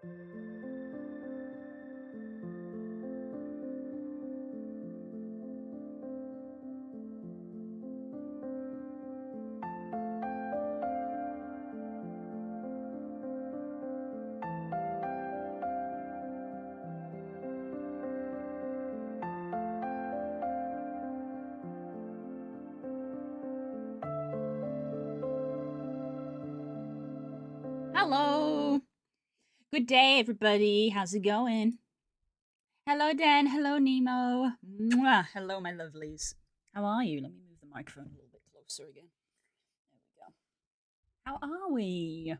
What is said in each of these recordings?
Hello. Good day, everybody. How's it going? Hello, Dan. Hello, Nemo. Mwah. Hello, my lovelies. How are you? Let me move the microphone a little bit closer again. There we go. How are we?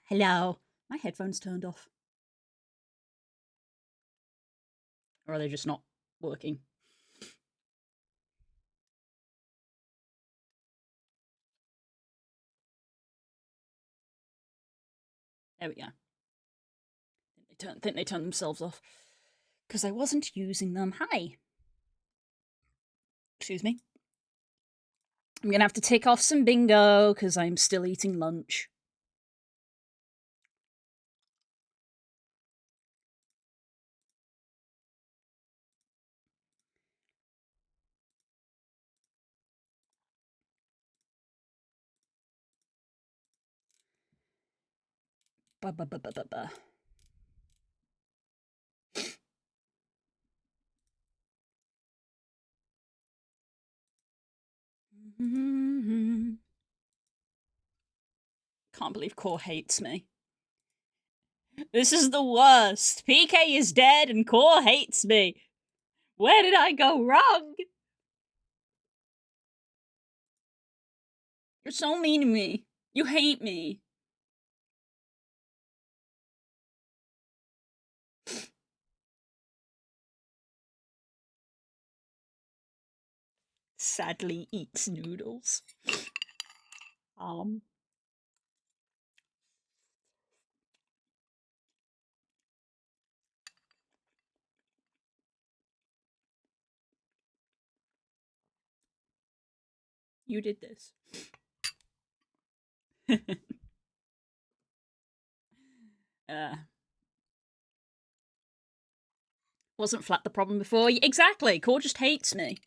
Hello. My headphones turned off. Or are they just not working? There we go. Think they turned themselves off. Because I wasn't using them. Hi. Excuse me. I'm going to have to tick off some bingo because I'm still eating lunch. Ba. Can't believe Core hates me. This is the worst. PK is dead and Core hates me. Where did I go wrong? You're so mean to me. You hate me. Sadly eats noodles. You did this. Wasn't flat the problem before? Exactly. Core just hates me.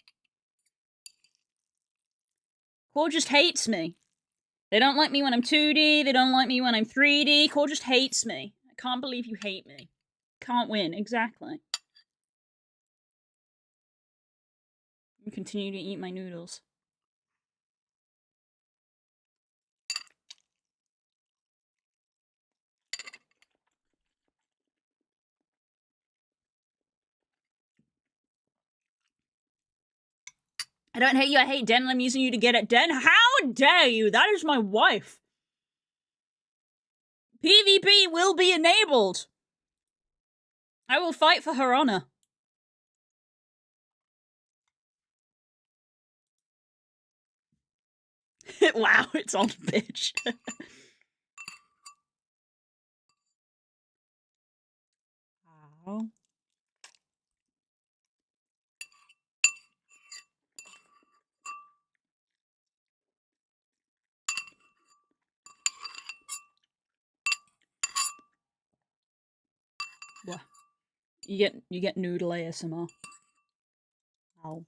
Core just hates me. They don't like me when I'm 2D. They don't like me when I'm 3D. Core just hates me. I can't believe you hate me. Can't win. Exactly. And continue to eat my noodles. I don't hate you, I hate Den, and I'm using you to get at Den. How dare you? That is my wife. PvP will be enabled. I will fight for her honor. Wow, it's on, bitch. Ow. What? You get noodle ASMR. Ow.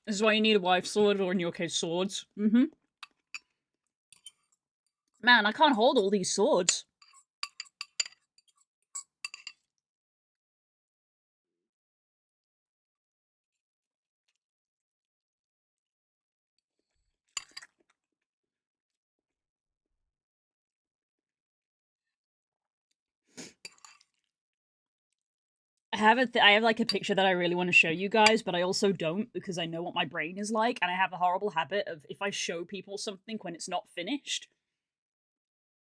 This is why you need a wife sword, or in your case, swords. Mm-hmm. Man, I can't hold all these swords. I have like a picture that I really want to show you guys, but I also don't because I know what my brain is like, and I have a horrible habit of if I show people something when it's not finished,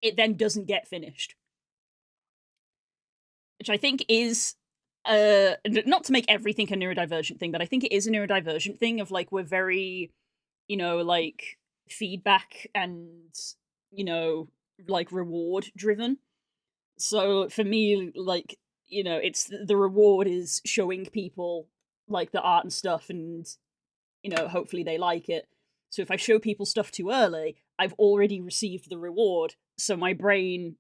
it then doesn't get finished. Which I think is not to make everything a neurodivergent thing, but I think it is a neurodivergent thing of like we're very, like feedback and like reward driven. So for me, like it's the reward is showing people like the art and stuff, and hopefully they like it. So if I show people stuff too early, I've already received the reward, so my brain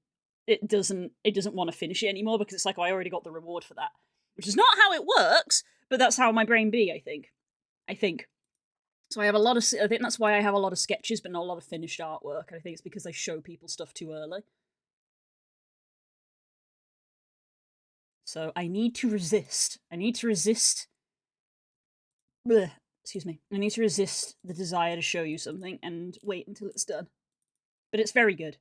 it doesn't want to finish it anymore because it's like, oh, I already got the reward for that, which is not how it works, but that's how my brain be. I think so. I have a lot of. I think that's why I have a lot of sketches, but not a lot of finished artwork. And I think it's because I show people stuff too early. So I need to resist. I need to resist. Bleh, excuse me. I need to resist the desire to show you something and wait until it's done. But it's very good.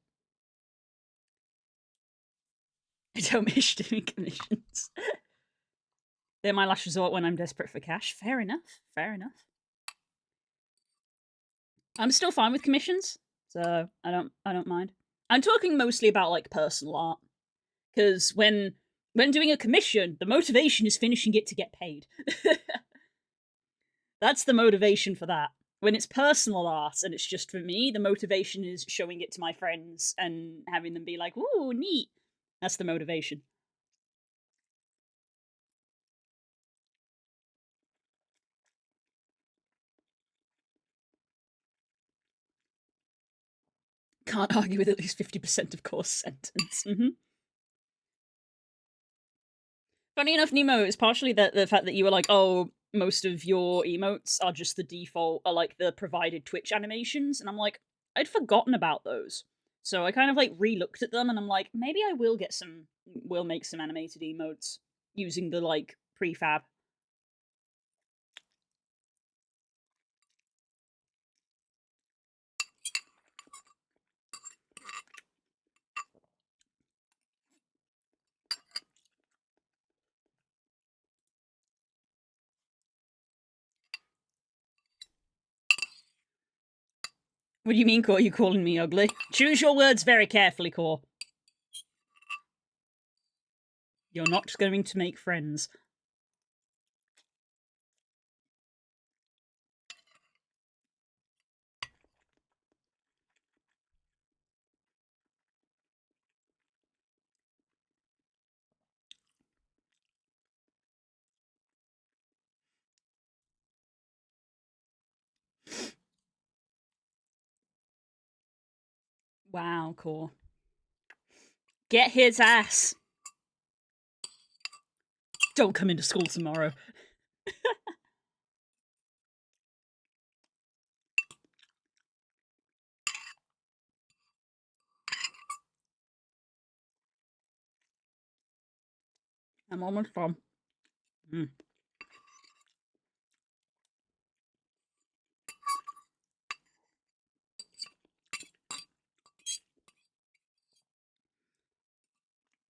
I don't miss doing commissions. They're my last resort when I'm desperate for cash. Fair enough. Fair enough. I'm still fine with commissions, so I don't mind. I'm talking mostly about like personal art, because when doing a commission, the motivation is finishing it to get paid. That's the motivation for that. When it's personal art and it's just for me, the motivation is showing it to my friends and having them be like, "Ooh, neat." That's the motivation. Can't argue with at least 50% of course sentence. Funny enough, Nemo, it's partially the fact that you were like, oh, most of your emotes are just the default, are like the provided Twitch animations, and I'm like, I'd forgotten about those. So I kind of like re-looked at them, and I'm like, maybe I will make some animated emotes using the like prefab. What do you mean, Core? You calling me ugly? Choose your words very carefully, Core. You're not going to make friends. Wow, Core. Get his ass. Don't come into school tomorrow. I'm almost done.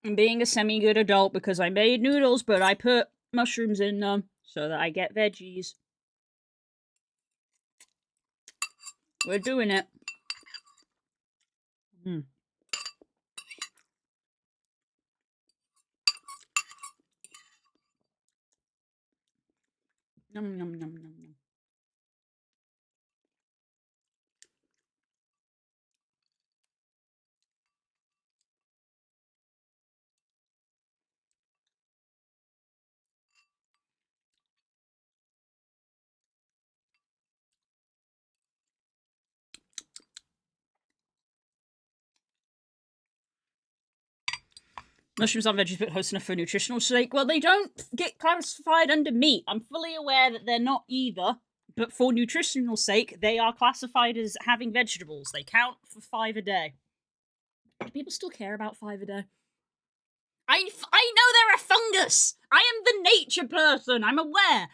I'm being a semi-good adult because I made noodles, but I put mushrooms in them so that I get veggies. We're doing it. Mm. Yum, yum, yum, yum, yum. Mushrooms aren't veggies, but host enough for a nutritional sake. Well, they don't get classified under meat. I'm fully aware that they're not either, but for nutritional sake, they are classified as having vegetables. They count for 5 a day. Do people still care about 5 a day? I know they're a fungus! I am the nature person, I'm aware!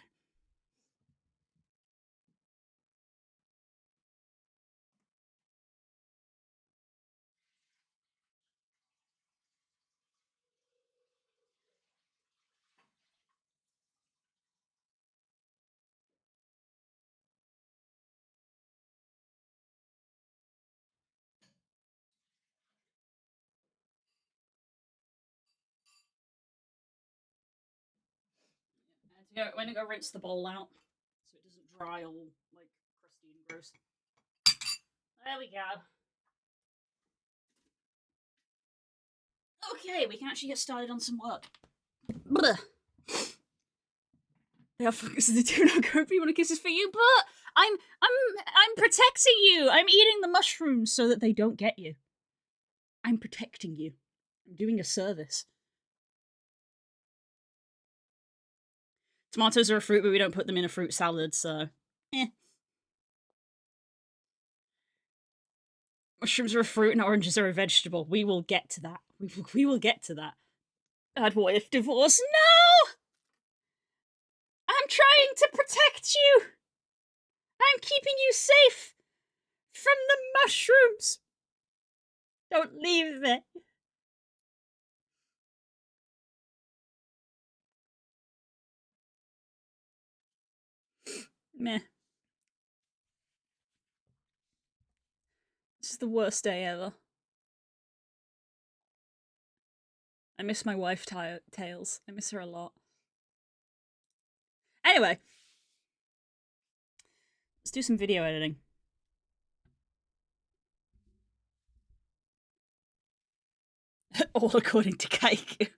I'm gonna go rinse the bowl out so it doesn't dry all like crusty and gross. There we go. Okay, we can actually get started on some work. Blech. Yeah, focus the do not go be one kisses for you, but I'm protecting you. I'm eating the mushrooms so that they don't get you. I'm protecting you. I'm doing a service. Tomatoes are a fruit, but we don't put them in a fruit salad, so Mushrooms are a fruit and oranges are a vegetable. We will get to that. We will get to that. God, what if divorce? No! I'm trying to protect you! I'm keeping you safe from the mushrooms! Don't leave me. Meh. This is the worst day ever. I miss my wife, Tails. I miss her a lot. Anyway. Let's do some video editing. All according to Cake.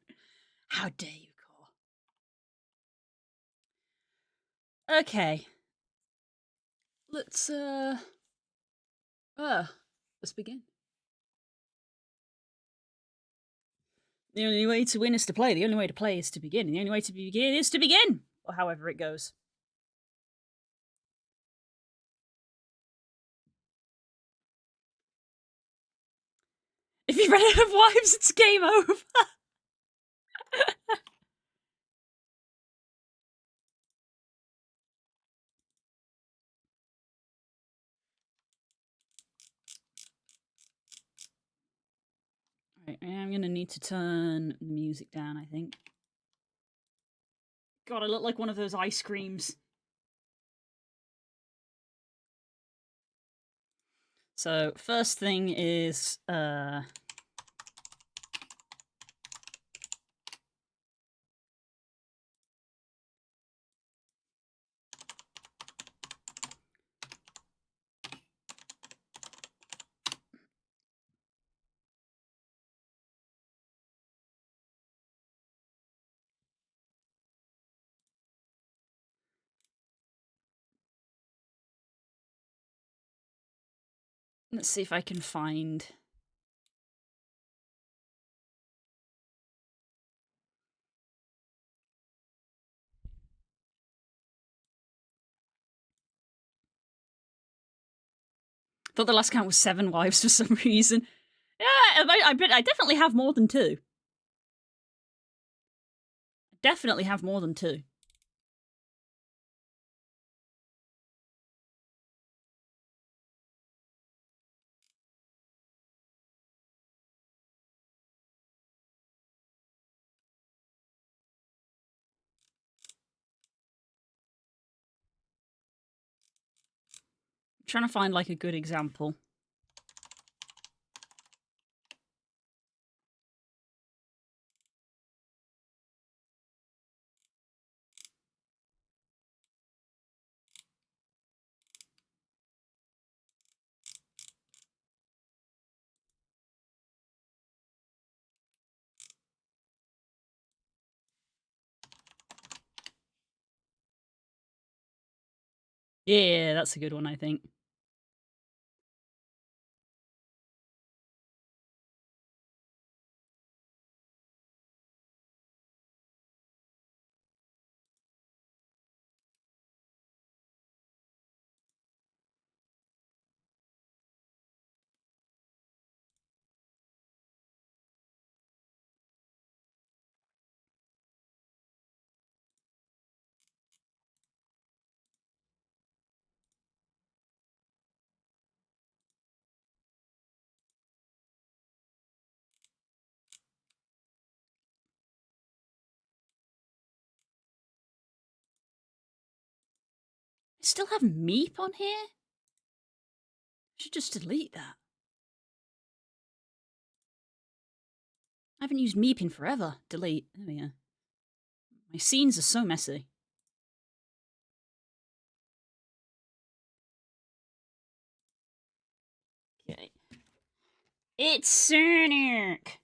How dare you, Core. Okay. Let's begin. The only way to win is to play. The only way to play is to begin. And the only way to begin is to begin. Or however it goes. If you run out of wives, it's game over. Right, I'm gonna need to turn the music down, I think. God, I look like one of those ice creams. So, first thing is, let's see if I can find... Thought the last count was 7 wives for some reason. Yeah, I definitely have more than 2. Definitely have more than 2. I'm trying to find, like, a good example. Yeah, that's a good one, I think. I still have Meep on here? I should just delete that. I haven't used Meep in forever. Delete. There we go. My scenes are so messy. Okay. It's Sonic!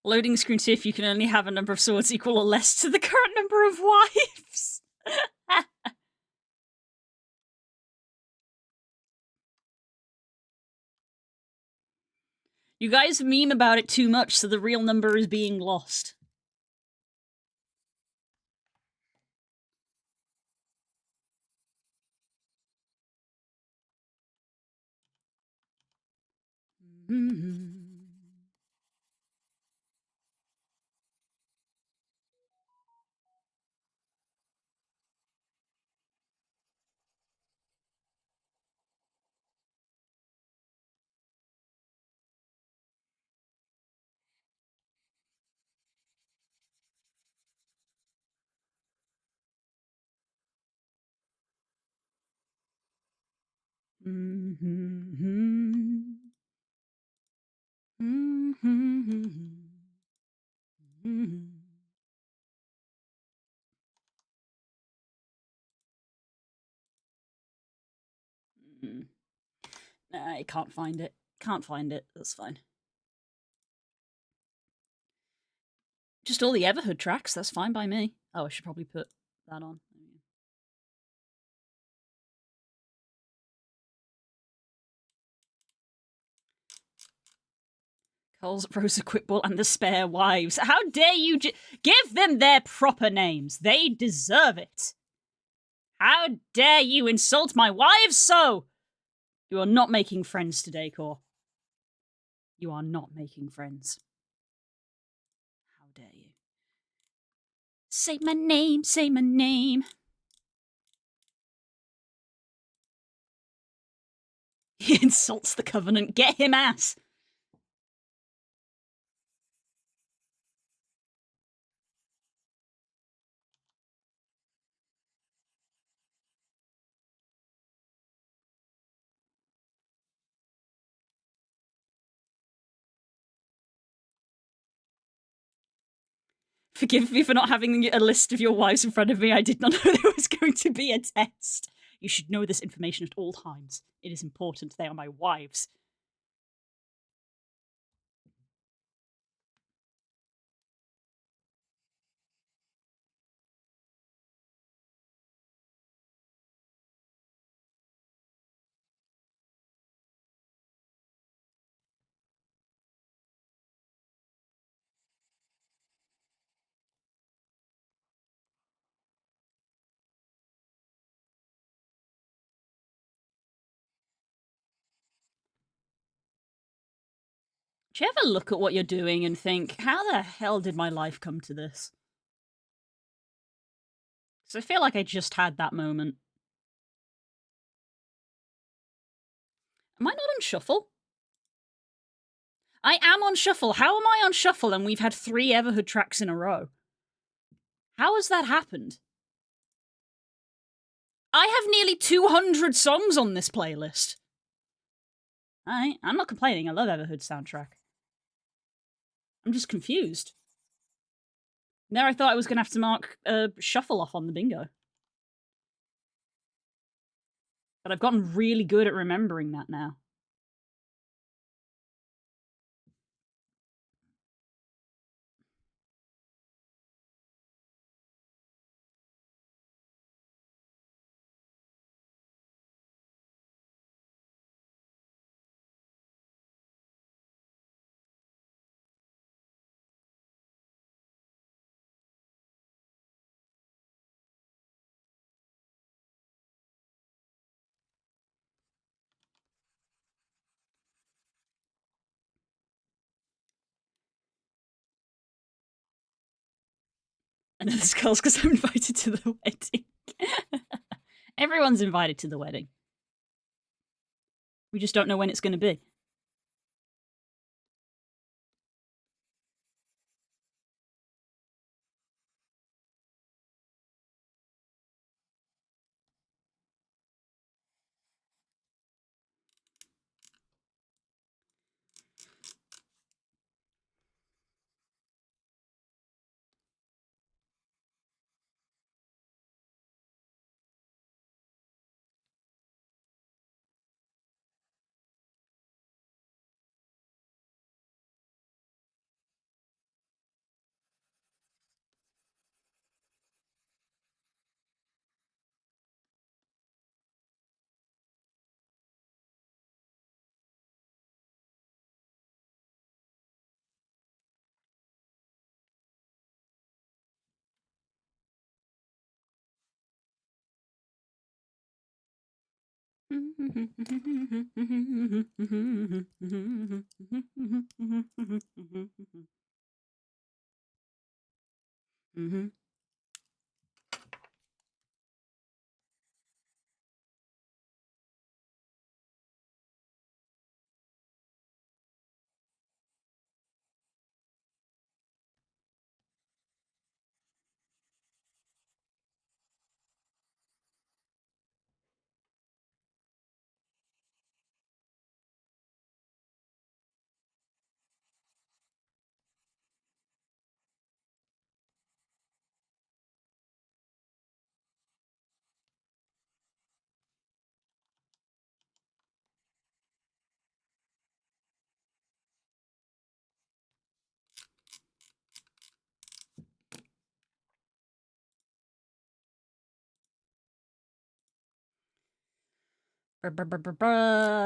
Loading screen to see if you can only have a number of swords equal or less to the current number of wives. You guys meme about it too much, so the real number is being lost. Nah, I can't find it. Can't find it. That's fine. Just all the Everhood tracks. That's fine by me. Oh, I should probably put that on. Coles, Rosa Quickball, and the Spare Wives. How dare you give them their proper names? They deserve it. How dare you insult my wives so? You are not making friends today, Core. You are not making friends. How dare you? Say my name, say my name. He insults the Covenant. Get him ass. Forgive me for not having a list of your wives in front of me. I did not know there was going to be a test. You should know this information at all times. It is important. They are my wives. Do you ever look at what you're doing and think, how the hell did my life come to this? Because I feel like I just had that moment. Am I not on shuffle? I am on shuffle. How am I on shuffle and we've had 3 Everhood tracks in a row? How has that happened? I have nearly 200 songs on this playlist. I'm not complaining. I love Everhood soundtrack. I'm just confused. There I thought I was going to have to mark shuffle off on the bingo. But I've gotten really good at remembering that now. And it's girls because I'm invited to the wedding. Everyone's invited to the wedding. We just don't know when it's going to be.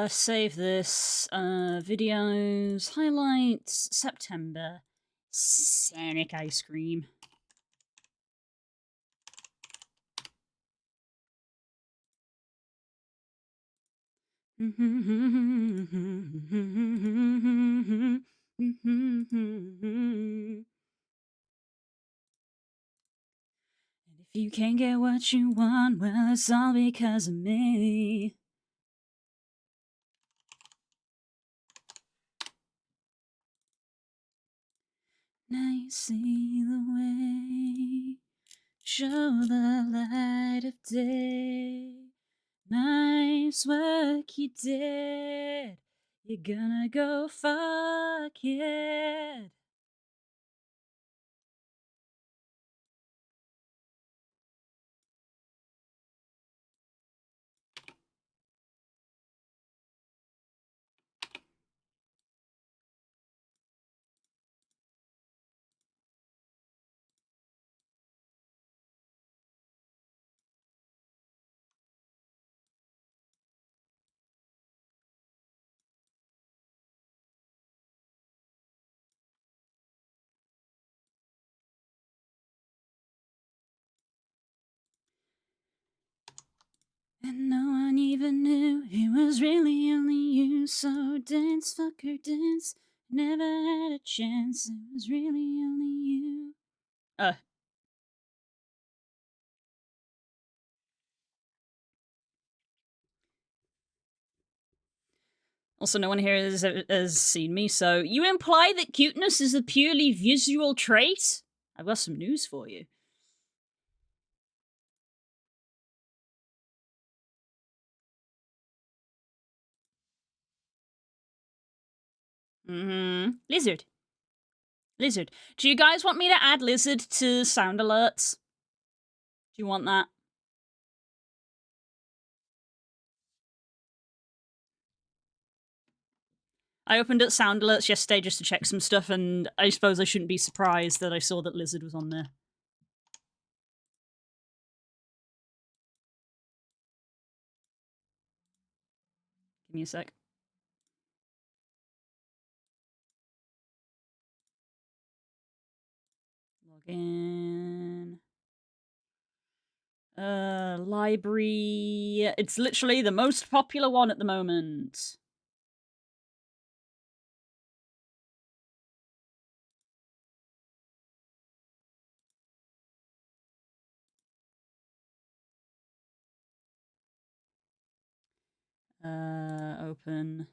Save this. Videos, highlights, September. Sonic ice cream. And if you can't get what you want, well, it's all because of me. Now you see the way, show the light of day. Nice work you did. You're gonna go far, kid. And no one even knew it was really only you. So dance, fucker, dance. Never had a chance. It was really only you. Also, no one here has seen me, so you imply that cuteness is a purely visual trait? I've got some news for you. Lizard. Lizard. Do you guys want me to add Lizard to sound alerts? Do you want that? I opened up sound alerts yesterday just to check some stuff, and I suppose I shouldn't be surprised that I saw that Lizard was on there. Give me a sec. Log in. Library. It's literally the most popular one at the moment. Open.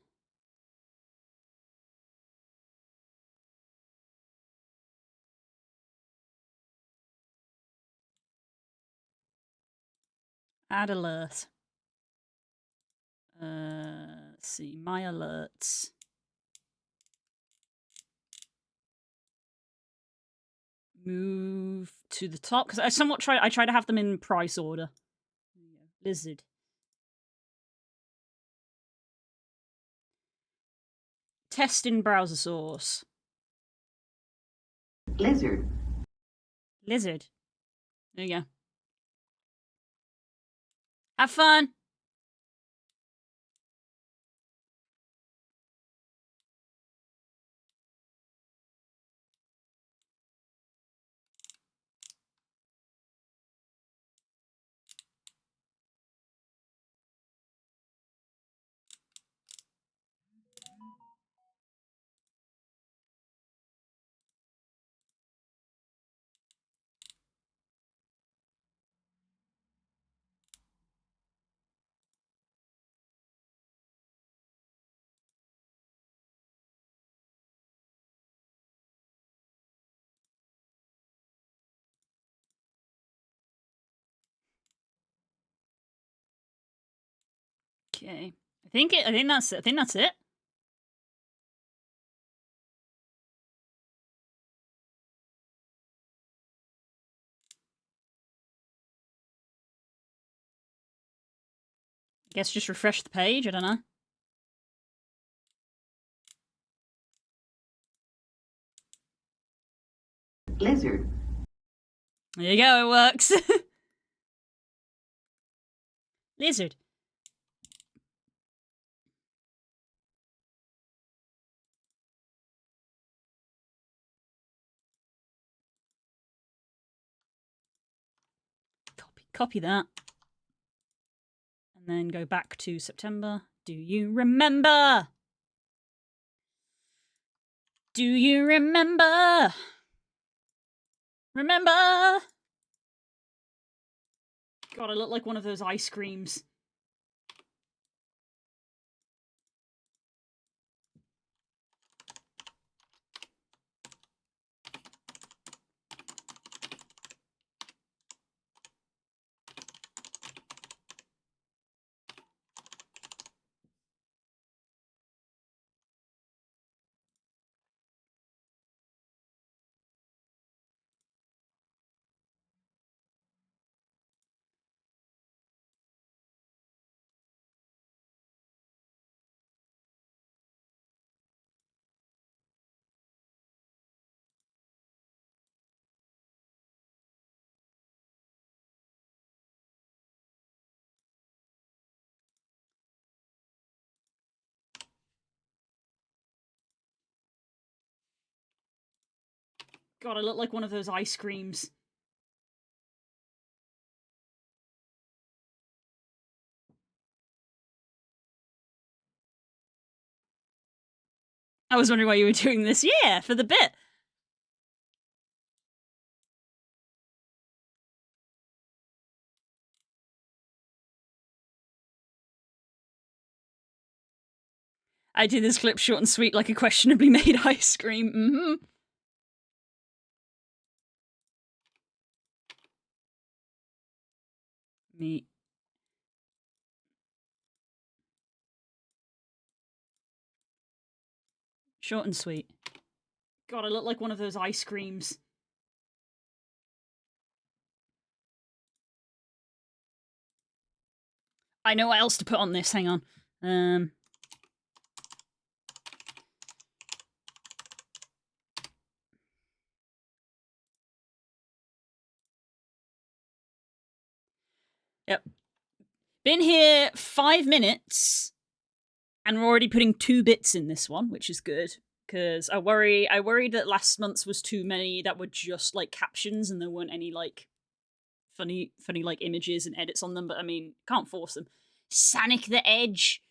Add alert. Let's see, my alerts. Move to the top, because I try to have them in price order. Lizard. Test in browser source. Lizard. Lizard. There you go. Have fun! Okay. I think that's it. I think that's it. Guess just refresh the page, I don't know. Lizard. There you go, it works. Lizard. Copy that. And then go back to September. Do you remember? Do you remember? Remember? God, I look like one of those ice creams. God, I look like one of those ice creams. I was wondering why you were doing this. Yeah, for the bit. I did this clip short and sweet like a questionably made ice cream. Mm-hmm. Me. Short and sweet. God, I look like one of those ice creams. I know what else to put on this. Hang on. Yep. Been here 5 minutes, and we're already putting 2 bits in this one, which is good. Because I worried that last month's was too many that were just like captions and there weren't any like funny like images and edits on them. But I mean, can't force them. Sonic the Edge.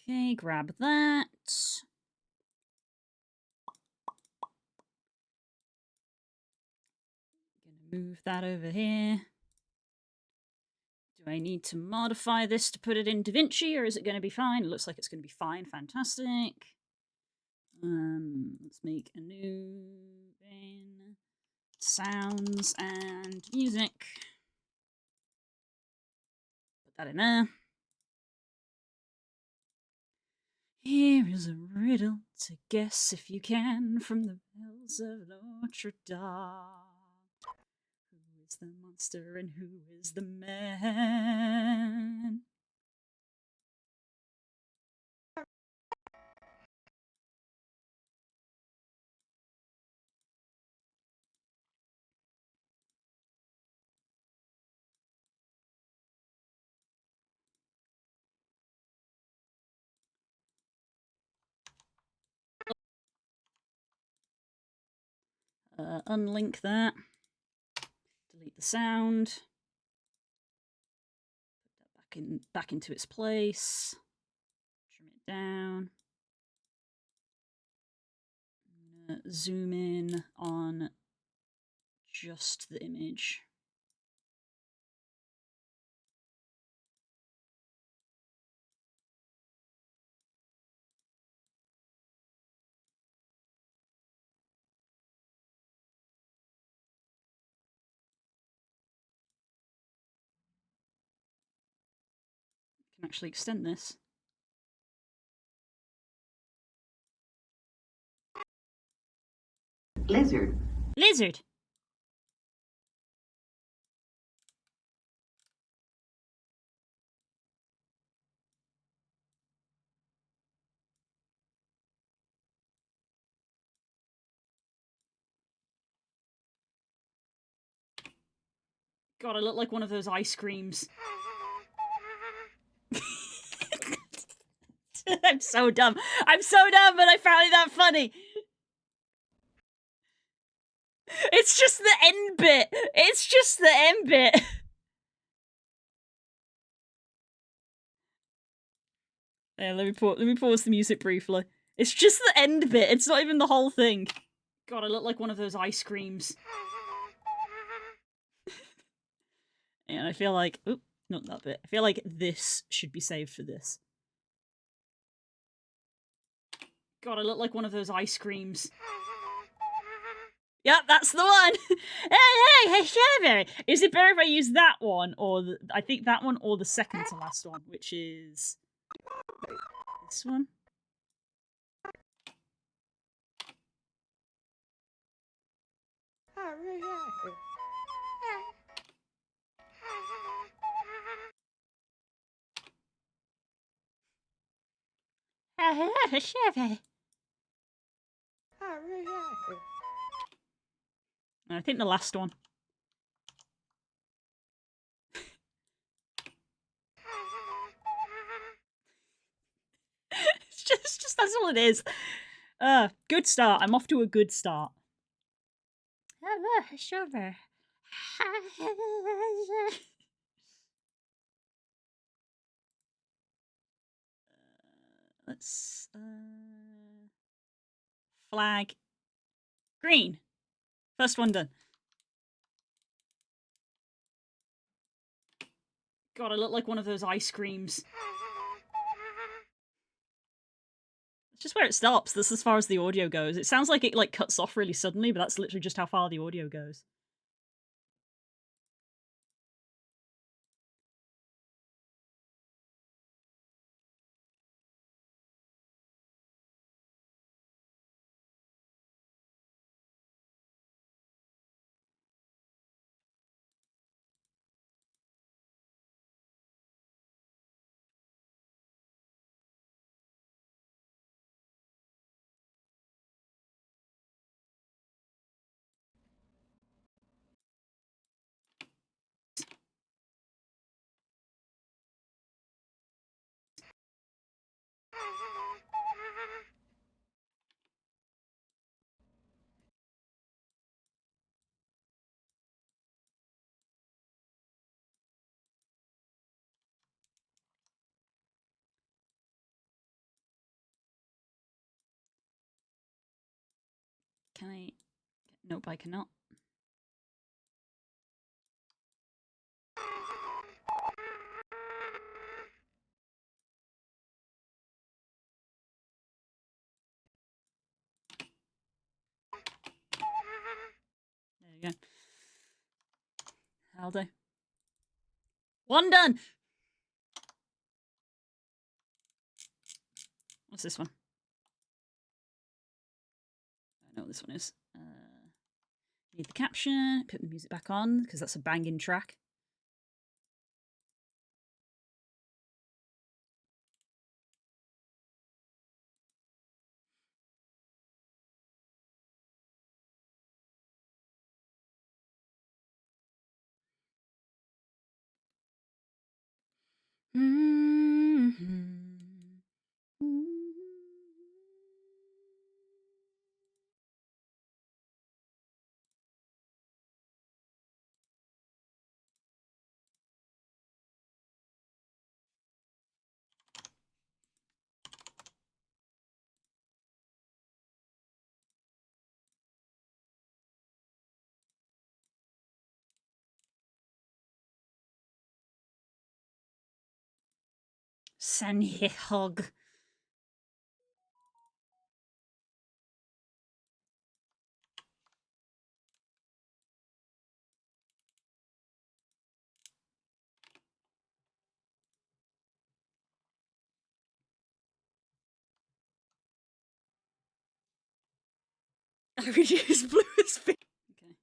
Okay, grab that. Gonna move that over here. Do I need to modify this to put it in DaVinci, or is it going to be fine? It looks like it's going to be fine. Fantastic. Let's make a new bin. Sounds and music. Put that in there. Here is a riddle to guess if you can from the bells of Notre Dame. Who is the monster and who is the man? Unlink that. Delete the sound. Put that back into its place. Trim it down. I'm gonna zoom in on just the image. I can actually extend this. Lizard. Lizard! God, I look like one of those ice creams. I'm so dumb. I'm so dumb, but I found that funny. It's just the end bit. It's just the end bit. Yeah, let me pause the music briefly. It's just the end bit. It's not even the whole thing. God, I look like one of those ice creams. And I feel like, oop, not that bit. I feel like this should be saved for this. God, I look like one of those ice creams. Yep, that's the one. Hey, Strawberry. Is it better if I use that one or I think that one or the second to last one, which is this one? I think the last one. it's just that's all it is. Good start. I'm off to a good start. Strawberry. Let's flag green. First one done. God, I look like one of those ice creams. It's just where it stops. That's as far as the audio goes. It sounds like it like cuts off really suddenly, but that's literally just how far the audio goes. Can I? Nope, I cannot. There you go. That'll do. One done! What's this one? I know what this one is. Need the caption, put the music back on, because that's a banging track. Sanhehog. I reduce blue as fish. Okay.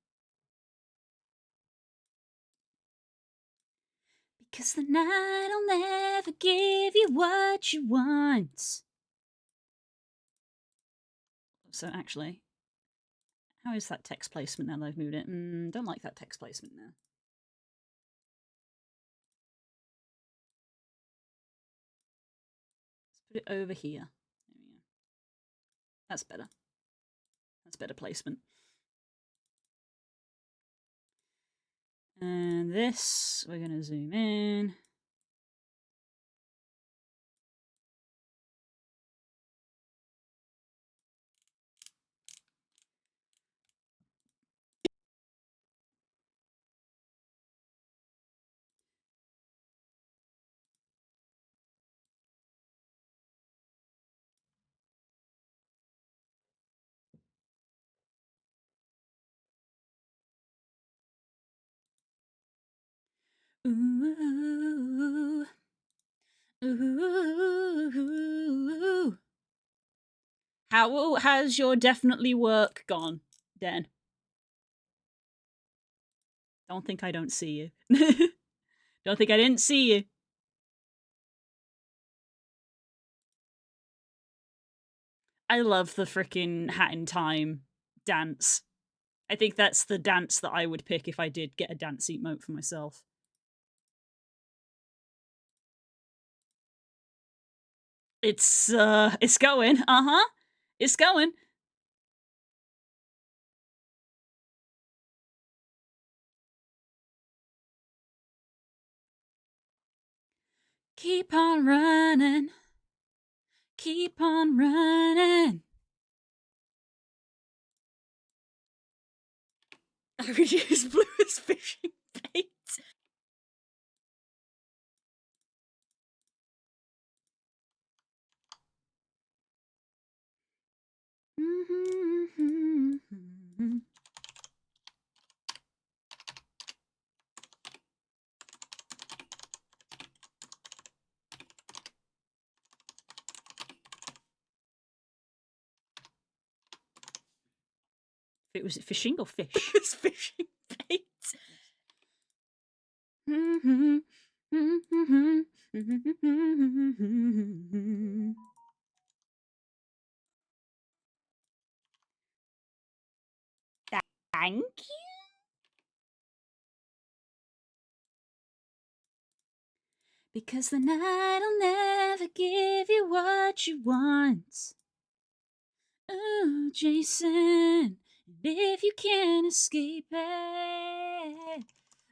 Because the night'll never give you what you want. So actually, how is that text placement now that I've moved it? Don't like that text placement now. Let's put it over here. There we go. That's better. That's better placement. And this, we're going to zoom in. Ooh, ooh. How has your definitely work gone, Den? Don't think I don't see you. Don't think I didn't see you. I love the freaking Hat in Time dance. I think that's the dance that I would pick if I did get a dance emote for myself. It's going. Uh-huh. It's going. Keep on running. Keep on running. I reduce blue as fishing bait. Was it fishing or fish? It's fishing bait. Thank you. Because the night'll never give you what you want. Oh, Jason, and if you can't escape it,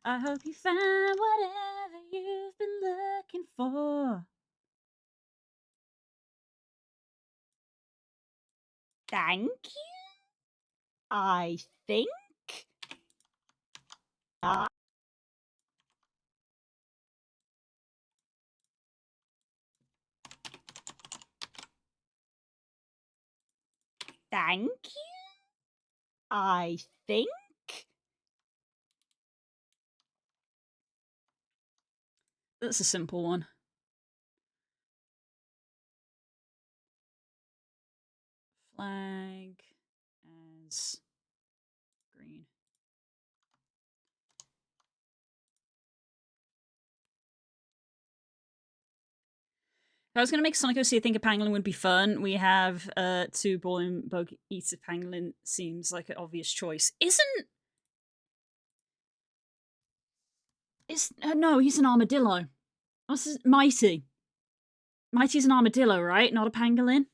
I hope you find whatever you've been looking for. Thank you, I think. Thank you, I think. That's a simple one. flag as green. If I was going to make Sonic OC, I think a pangolin would be fun. We have 2 Brawling Bug Eater Pangolin. Seems like an obvious choice. No, he's an armadillo. What's his, Mighty? Mighty's an armadillo, right? Not a pangolin?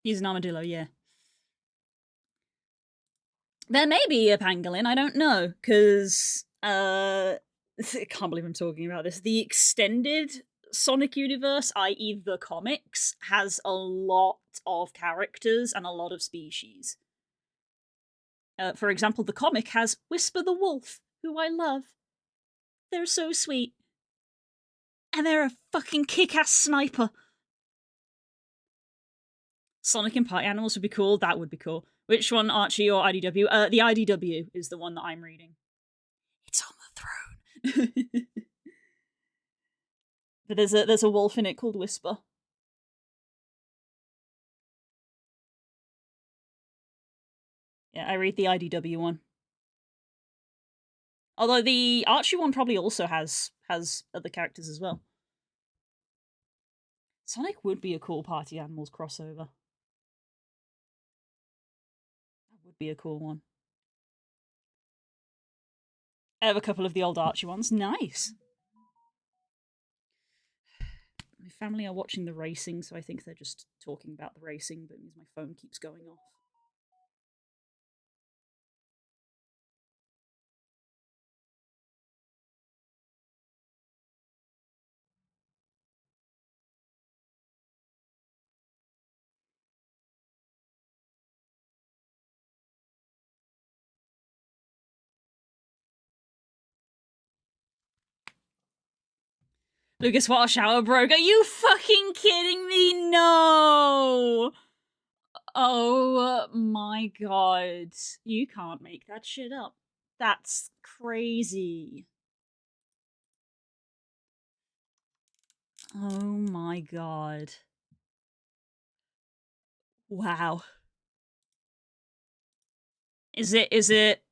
He's an armadillo, yeah. There may be a pangolin, I don't know, because I can't believe I'm talking about this. The extended Sonic universe, i.e. the comics, has a lot of characters and a lot of species. For example, the comic has Whisper the Wolf, who I love. They're so sweet. And they're a fucking kick-ass sniper. Sonic and Party Animals would be cool. That would be cool. Which one, Archie or IDW? The IDW is the one that I'm reading. It's on the throne. But there's a wolf in it called Whisper. Yeah, I read the IDW one. Although the Archie one probably also has other characters as well. Sonic would be a cool Party Animals crossover. That would be a cool one. I have a couple of the old Archie ones. Nice. My family are watching the racing, so I think they're just talking about the racing, but it means my phone keeps going off. Lucas, what a shower broke. Are you fucking kidding me? No! Oh my god. You can't make that shit up. That's crazy. Oh my god. Wow. Is it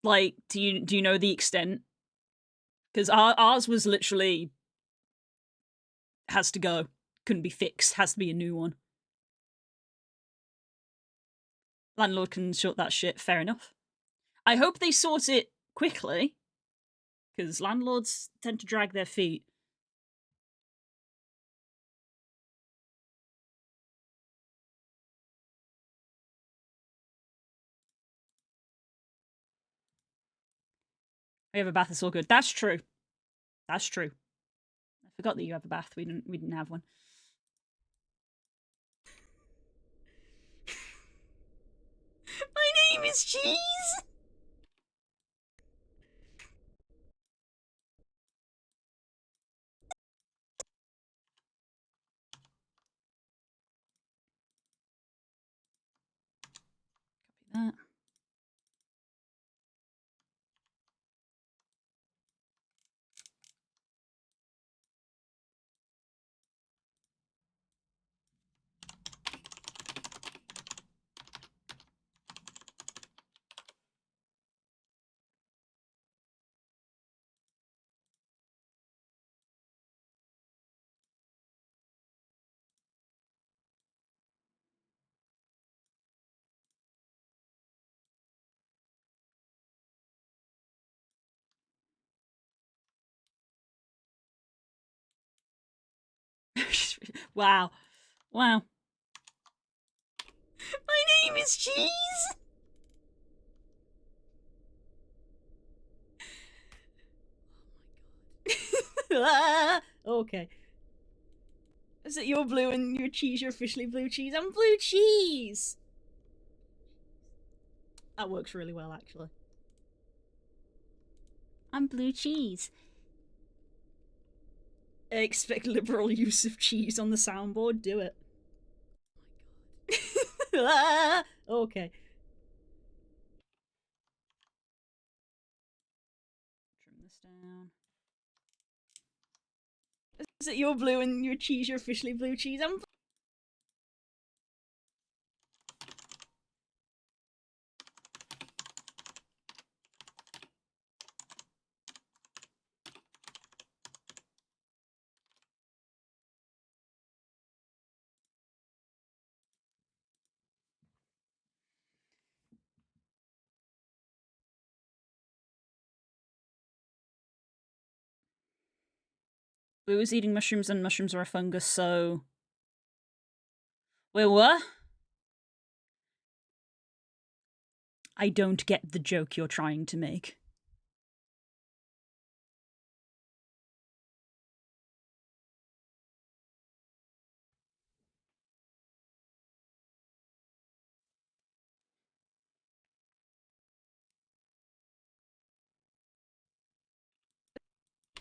like do you know the extent? Because ours was literally has to go. Couldn't be fixed. Has to be a new one. Landlord can sort that shit. Fair enough. I hope they sort it quickly, because landlords tend to drag their feet. We have a bath. It's all good. That's true. That's true. I forgot that you have a bath. We didn't have one. My name is Cheese! Copy that. Wow. Wow. My name is Cheese! Okay. Is it you're blue and you're cheese, you're officially blue cheese? I'm blue cheese! That works really well, actually. I'm blue cheese. I expect liberal use of cheese on the soundboard. Do it. Ah, okay. Trim this down. Is it your blue and your cheese, your officially blue cheese? Blue is eating mushrooms and mushrooms are a fungus, so... Wait, what? I don't get the joke you're trying to make.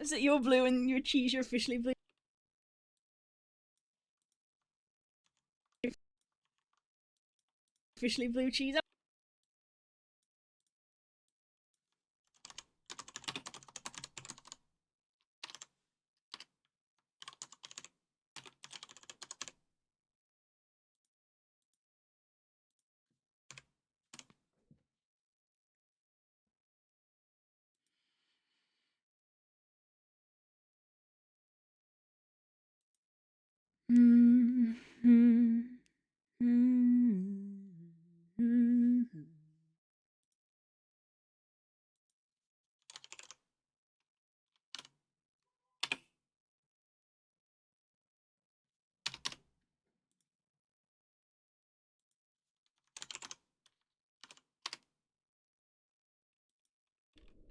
Is it your blue and your cheese, your officially blue? Officially blue cheese?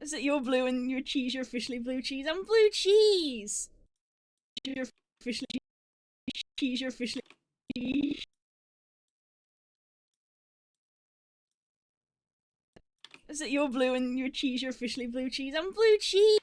Is it your blue and your cheese, your officially blue cheese? I'm blue cheese! Your officially cheese, your officially cheese. Is it your blue and your cheese, your officially blue cheese? I'm blue cheese!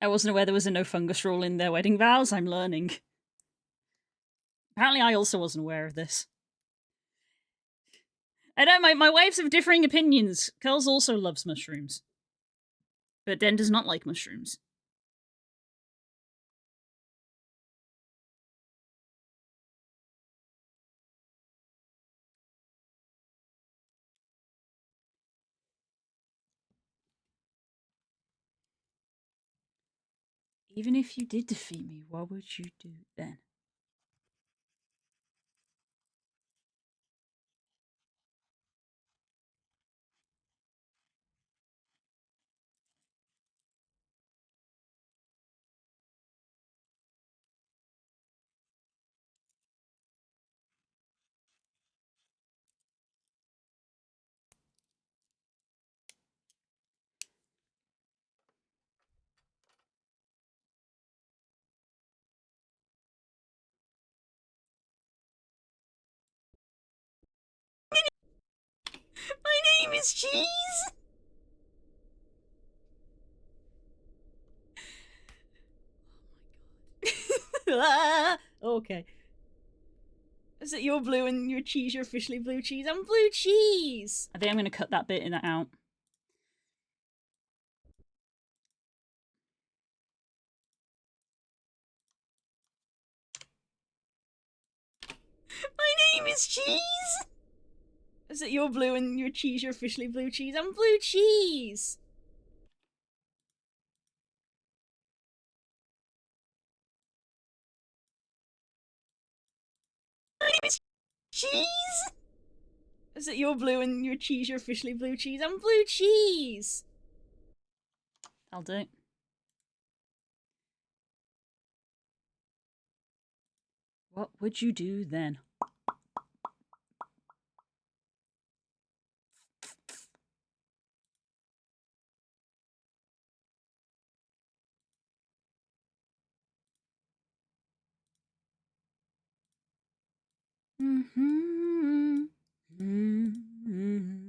I wasn't aware there was a no fungus rule in their wedding vows. I'm learning. Apparently I also wasn't aware of this. I know, my wives have differing opinions. Curls also loves mushrooms. But Den does not like mushrooms. Even if you did defeat me, what would you do then? My name is Cheese! Oh my god. Ah, okay. Is it your blue and your cheese, your officially blue cheese? I'm blue cheese! I think I'm gonna cut that bit in that out. My name is Cheese! Is it your blue and your cheese, your officially blue cheese? I'm blue cheese! My name is Cheese! Is it your blue and your cheese, your officially blue cheese? I'm blue cheese! I'll do. What would you do then? Mm-hmm. Mm-hmm.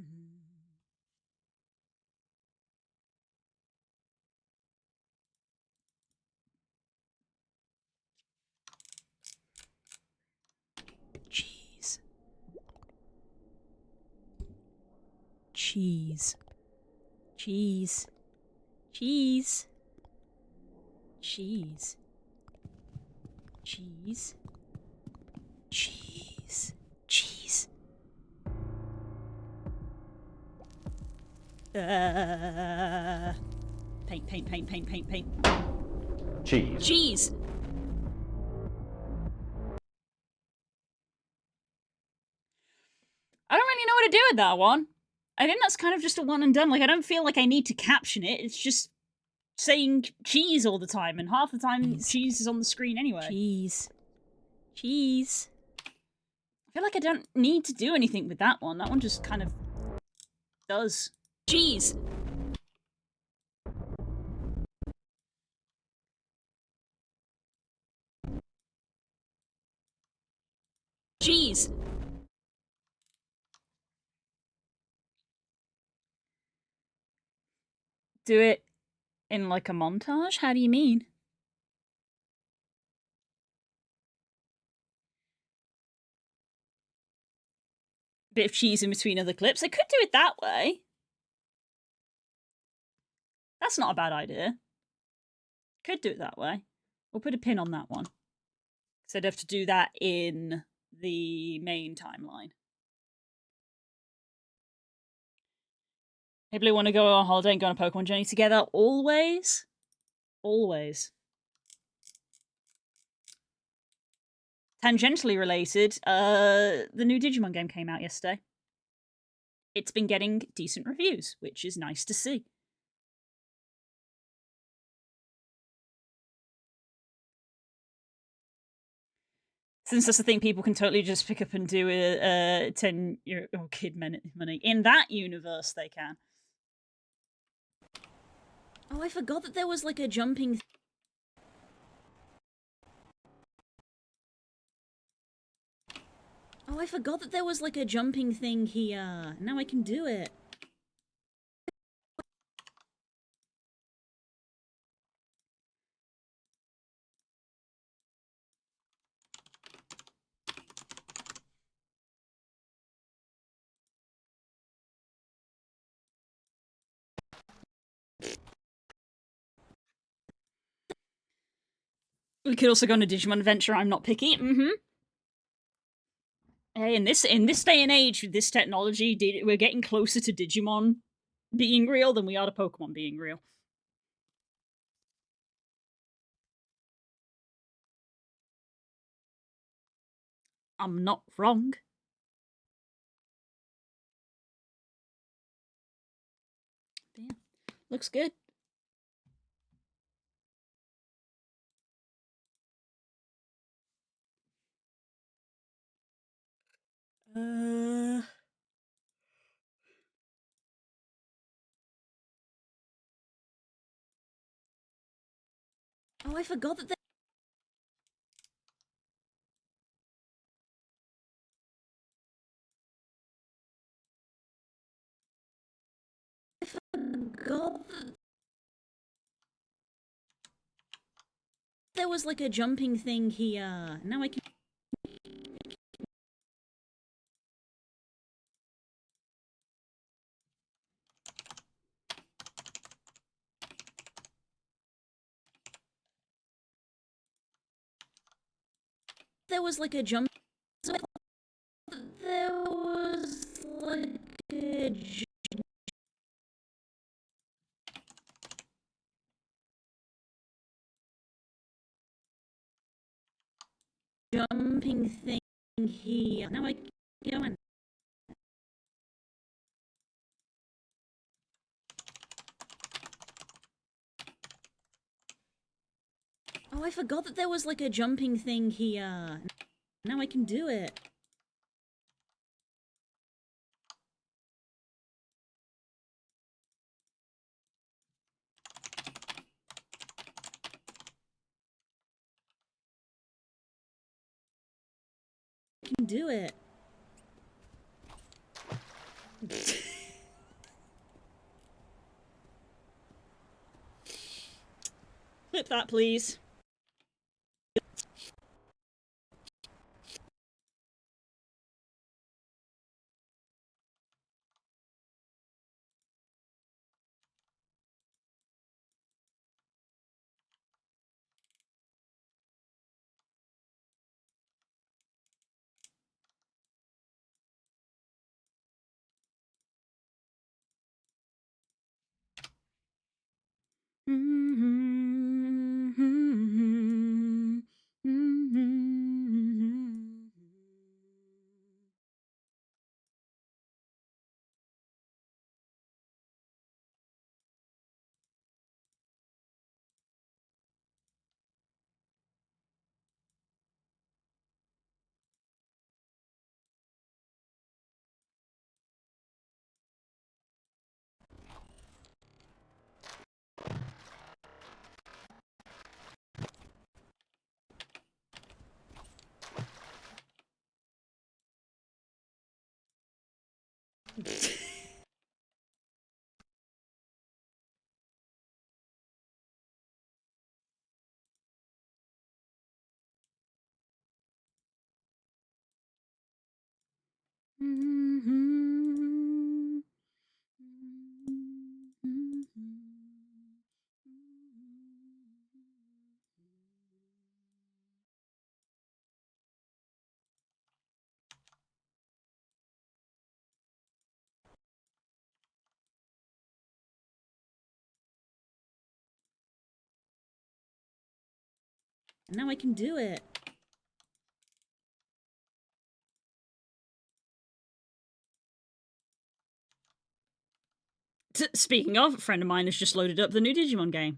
Cheese. Cheese. Cheese. Cheese. Cheese. Cheese. Cheese. Cheese. Paint, paint, paint, paint, paint, paint. Cheese. Cheese. I don't really know what to do with that one. I think that's kind of just a one and done. Like, I don't feel like I need to caption it. It's just saying cheese all the time, and half the time cheese is on the screen anyway. Cheese. Cheese. I feel like I don't need to do anything with that one. That one just kind of does. Cheese. Cheese. Do it in like a montage? How do you mean? Bit of cheese in between other clips. I could do it that way. That's not a bad idea. Could do it that way. We'll put a pin on that one. So I'd have to do that in the main timeline. Maybe we want to go on holiday and go on a Pokemon journey together. Always. Always. Tangentially related, the new Digimon game came out yesterday. It's been getting decent reviews, which is nice to see. Since that's the thing, people can totally just pick up and do a 10-year-old kid money. In that universe, they can. Oh, I forgot that there was like a jumping... Oh, I forgot that there was like a jumping thing here. Now I can do it. We could also go on a Digimon adventure. I'm not picky. Hey, in this day and age, with this technology, we're getting closer to Digimon being real than we are to Pokemon being real. I'm not wrong. But yeah, looks good. Oh, I forgot that there was like a jumping thing here. Now I can... There was like a jump... There was like a jumping thing here. Now I can go and... Oh, I forgot that there was like a jumping thing here. Now I can do it. I can do it. Clip that, please. Now I can do it. Speaking of, a friend of mine has just loaded up the new Digimon game.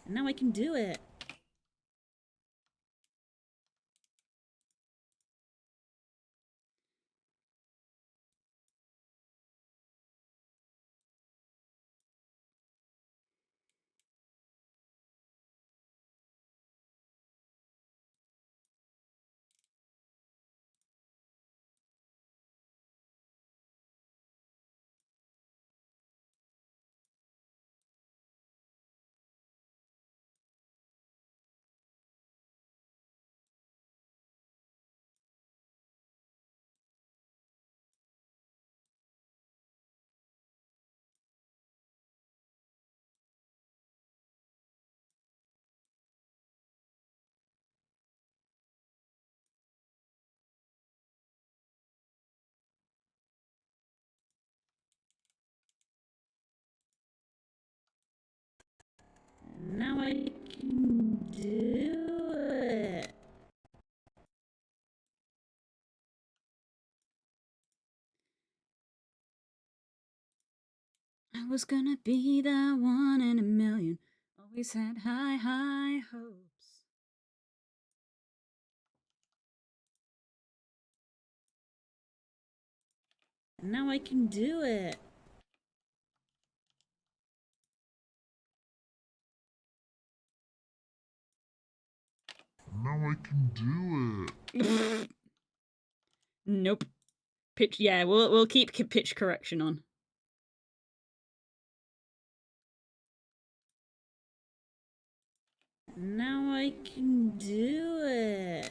Now I can do it. Now I can do it. I was gonna be the one in a million. Always had high, high hopes. Now I can do it. Now I can do it. Nope. Pitch. Yeah, we'll keep pitch correction on. Now I can do it.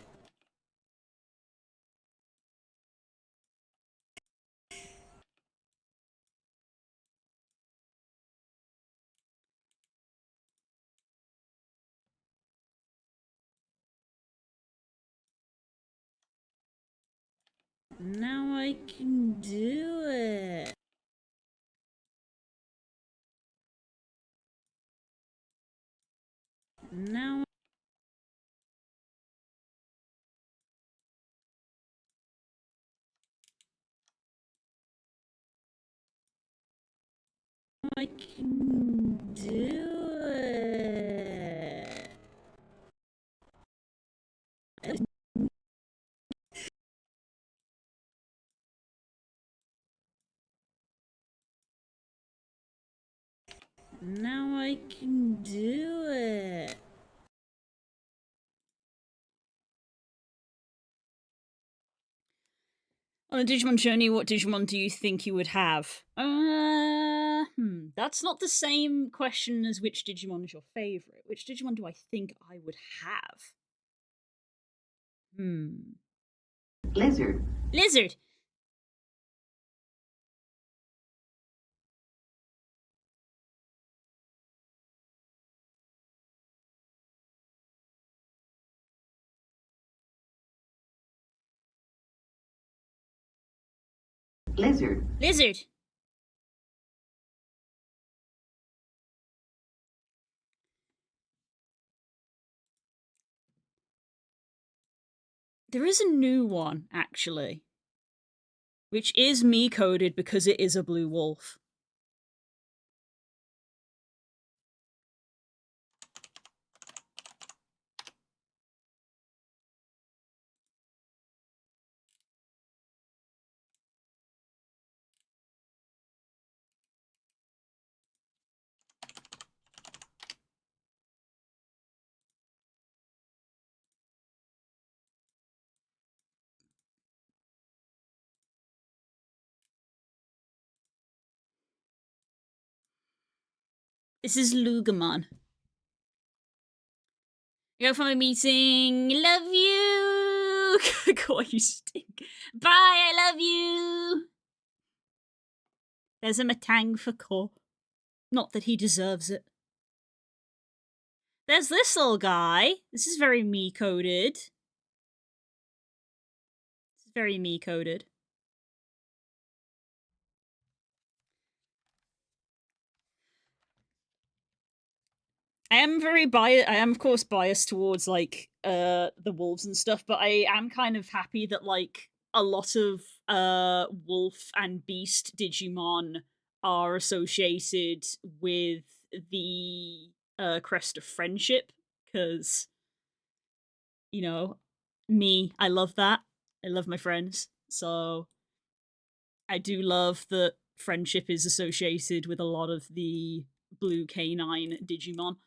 Now I can do it. Now I can do it. Now I can do it. On a Digimon journey, what Digimon do you think you would have? That's not the same question as which Digimon is your favorite. Which Digimon do I think I would have? Lizard. Lizard! Lizard. Lizard! There is a new one, actually, which is me-coded because it is a blue wolf. This is Lugamon. Go from a meeting. Love you. God, you stink. Bye. I love you. There's a Matang for Ko. Not that he deserves it. There's this little guy. This is very me-coded. This is very me-coded. I am very biased. I am, of course, biased towards like the wolves and stuff, but I am kind of happy that like a lot of wolf and beast Digimon are associated with the crest of friendship, because you know, me, I love that. I love my friends, so I do love that friendship is associated with a lot of the blue canine Digimon.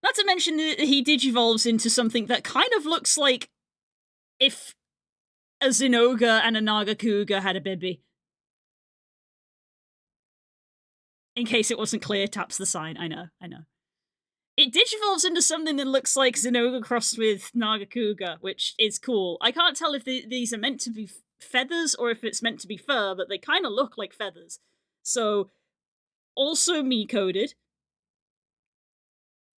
Not to mention that he digivolves into something that kind of looks like if a Zynoga and a Nagakuga had a baby. In case it wasn't clear, taps the sign. I know. It digivolves into something that looks like Zynoga crossed with Nagakuga, which is cool. I can't tell if these are meant to be feathers or if it's meant to be fur, but they kind of look like feathers. So, also me-coded.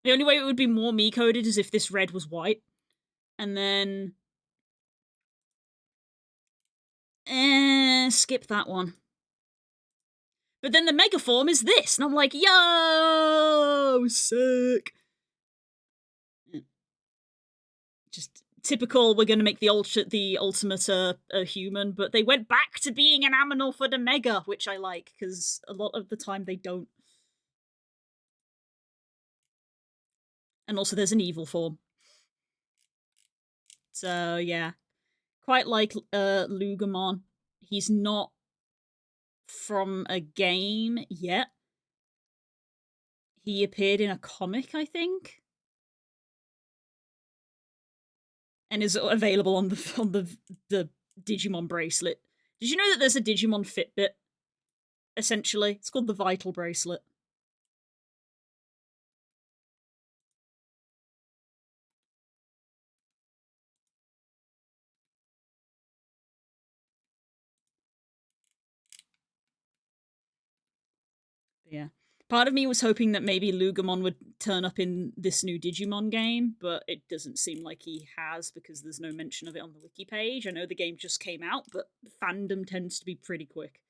The only way it would be more me-coded is if this red was white. And then... skip that one. But then the mega form is this, and I'm like, yo, sick. Just typical, we're gonna make the ultimate a human, but they went back to being an aminal for the mega, which I like, because a lot of the time they don't. And also there's an evil form. So yeah. Quite like Lugamon. He's not from a game yet. He appeared in a comic, I think, and is available on the Digimon bracelet. Did you know that there's a Digimon Fitbit? Essentially, it's called the Vital Bracelet. Yeah. Part of me was hoping that maybe Lugamon would turn up in this new Digimon game, but it doesn't seem like he has because there's no mention of it on the wiki page. I know the game just came out, but fandom tends to be pretty quick.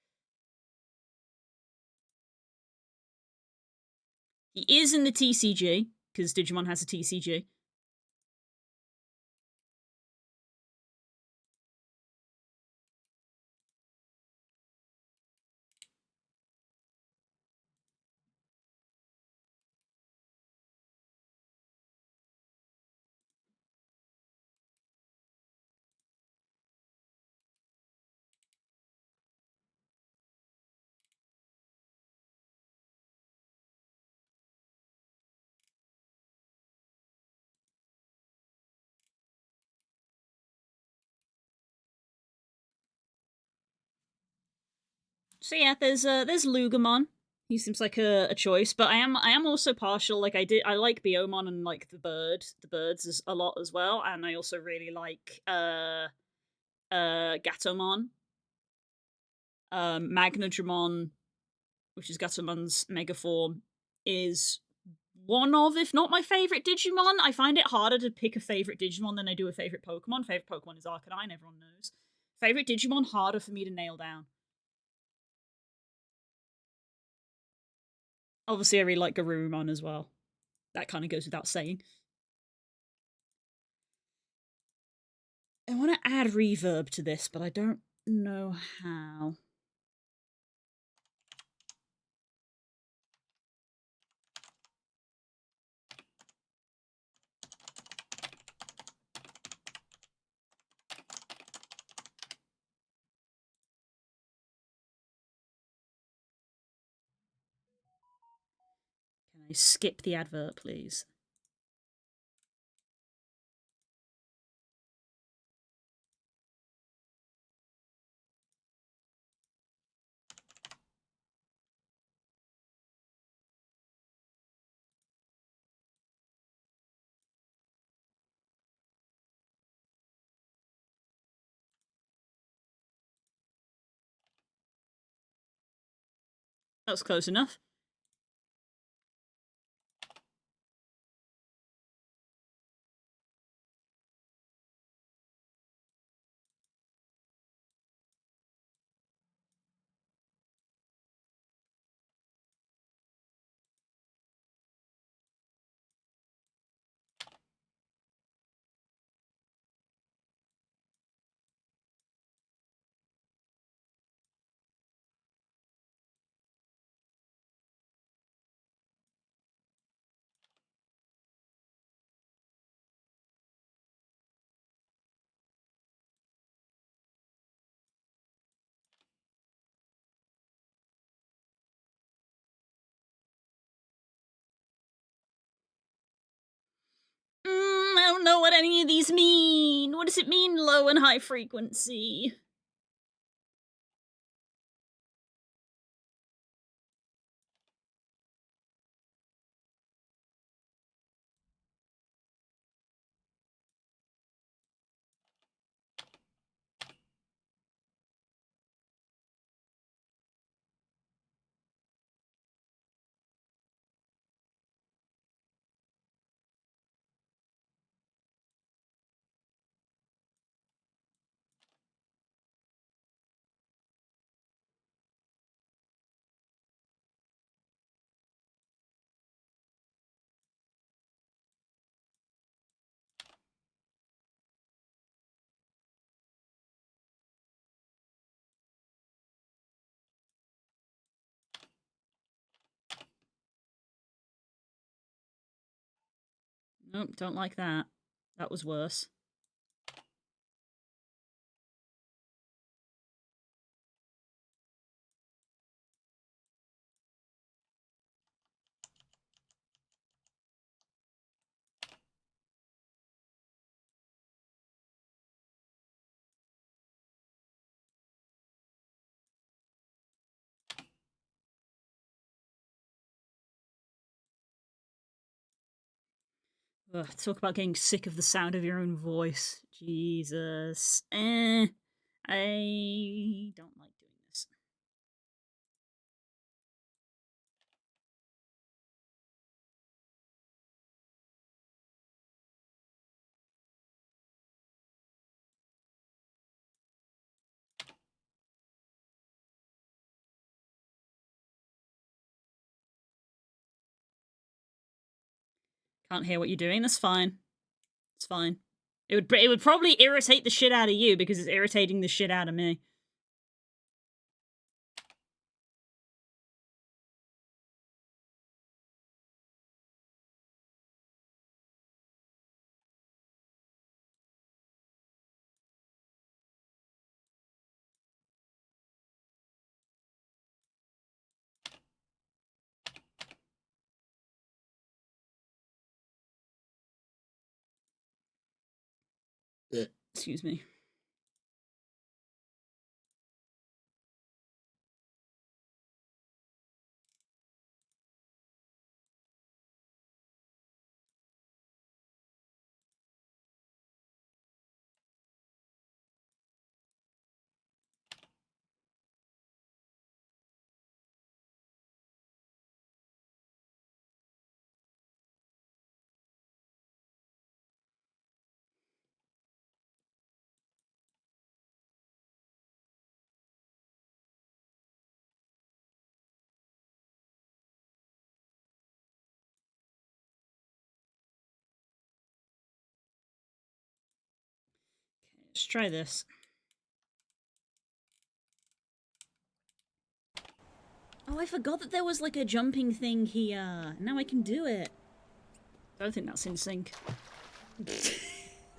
He is in the TCG, because Digimon has a TCG. So yeah, there's Lugamon. He seems like a choice, but I am also partial. Like I like Biomon and like the birds is a lot as well, and I also really like Gatomon, Magnadramon, which is Gatomon's mega form, is one of, if not my favorite Digimon. I find it harder to pick a favorite Digimon than I do a favorite Pokemon. Favorite Pokemon is Arcanine, everyone knows. Favorite Digimon harder for me to nail down. Obviously, I really like Garurumon as well. That kind of goes without saying. I want to add reverb to this, but I don't know how. Can I skip the advert, please? That was close enough. I don't know what any of these mean. What does it mean, low and high frequency? Nope, don't like that. That was worse. Ugh, talk about getting sick of the sound of your own voice. Jesus. I don't like doing this. Can't hear what you're doing. That's fine. It's fine. It would probably irritate the shit out of you because it's irritating the shit out of me. Excuse me. Let's try this. Oh, I forgot that there was like a jumping thing here. Now I can do it. I don't think that's in sync.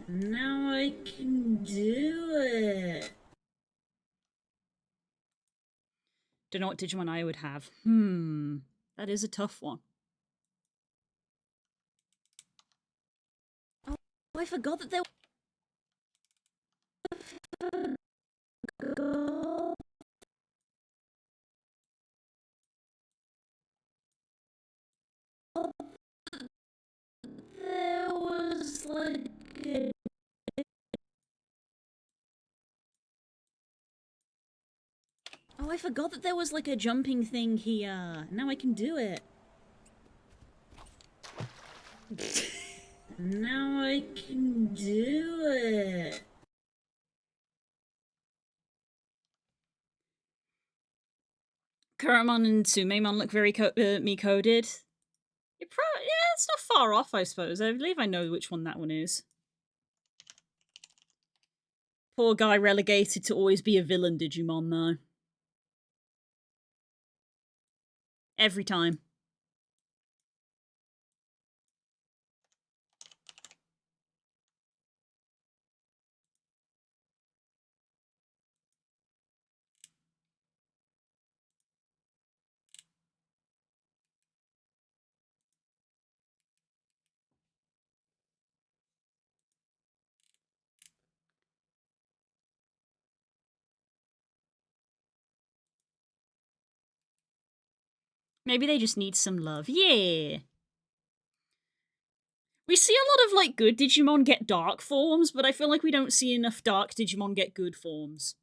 Now I can do it. Don't know what Digimon I would have. That is a tough one. Oh, I forgot that there. There was like a... Oh, I forgot that there was like a jumping thing here. Now I can do it. Now I can do it. Kuramon and Sumemon look very me-coded. Yeah, it's not far off, I suppose. I believe I know which one that one is. Poor guy relegated to always be a villain Digimon, though. Every time. Maybe they just need some love. Yeah! We see a lot of, like, good Digimon get dark forms, but I feel like we don't see enough dark Digimon get good forms.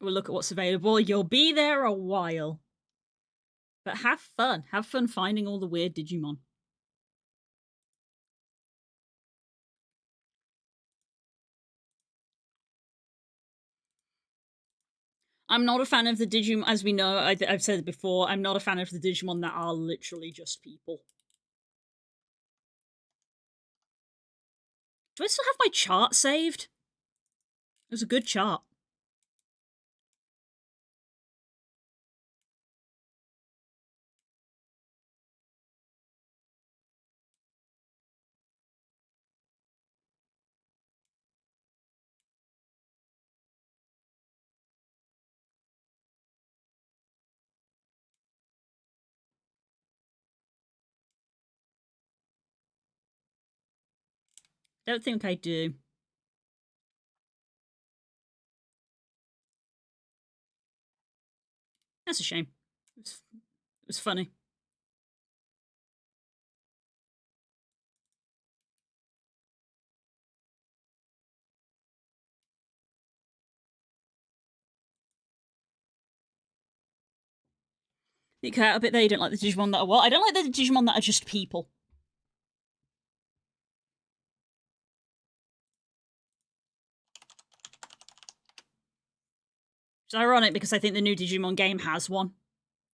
We'll look at what's available. You'll be there a while. But have fun. Have fun finding all the weird Digimon. I'm not a fan of the Digimon, as we know, I've said it before, I'm not a fan of the Digimon that are literally just people. Do I still have my chart saved? It was a good chart. Don't think I do. That's a shame. It was funny. You cut out a bit there, you don't like the Digimon that are what? I don't like the Digimon that are just people. It's ironic because I think the new Digimon game has one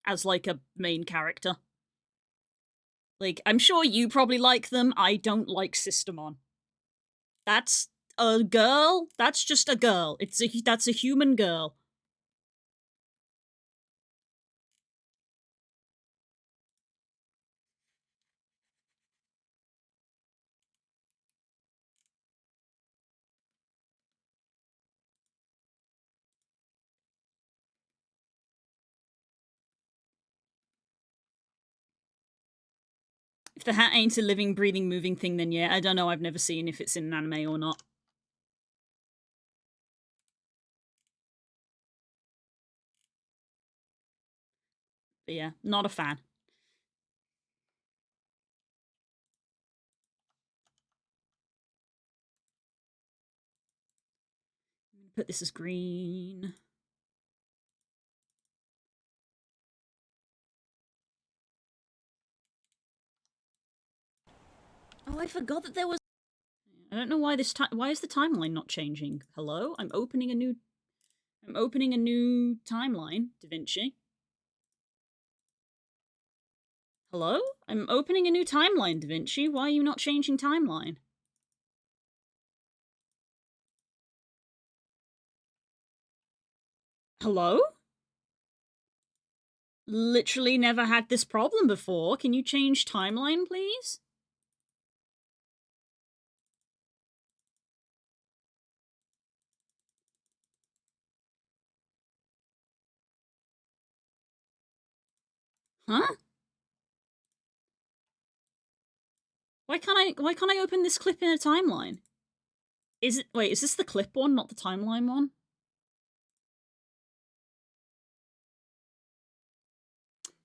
as like a main character. Like, I'm sure you probably like them. I don't like Systemon. That's a girl. That's just a girl. That's a human girl. If the hat ain't a living, breathing, moving thing, then yeah, I don't know. I've never seen if it's in an anime or not. But yeah, not a fan. put this as green. Oh, I forgot that there was... I don't know why this time... Why is the timeline not changing? Hello? I'm opening a new timeline, DaVinci. Hello? I'm opening a new timeline, DaVinci. Why are you not changing timeline? Hello? Literally never had this problem before. Can you change timeline, please? Huh? Why can't I open this clip in a timeline? Is this the clip one, not the timeline one?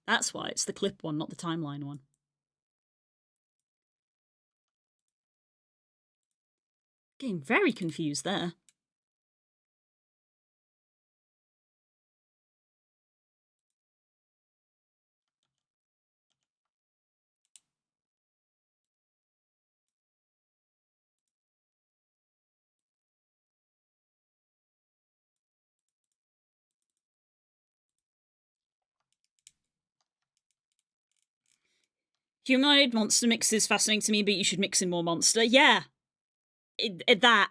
That's why it's the clip one, not the timeline one. Getting very confused there. Humanoid monster mix is fascinating to me, but you should mix in more monster. Yeah, that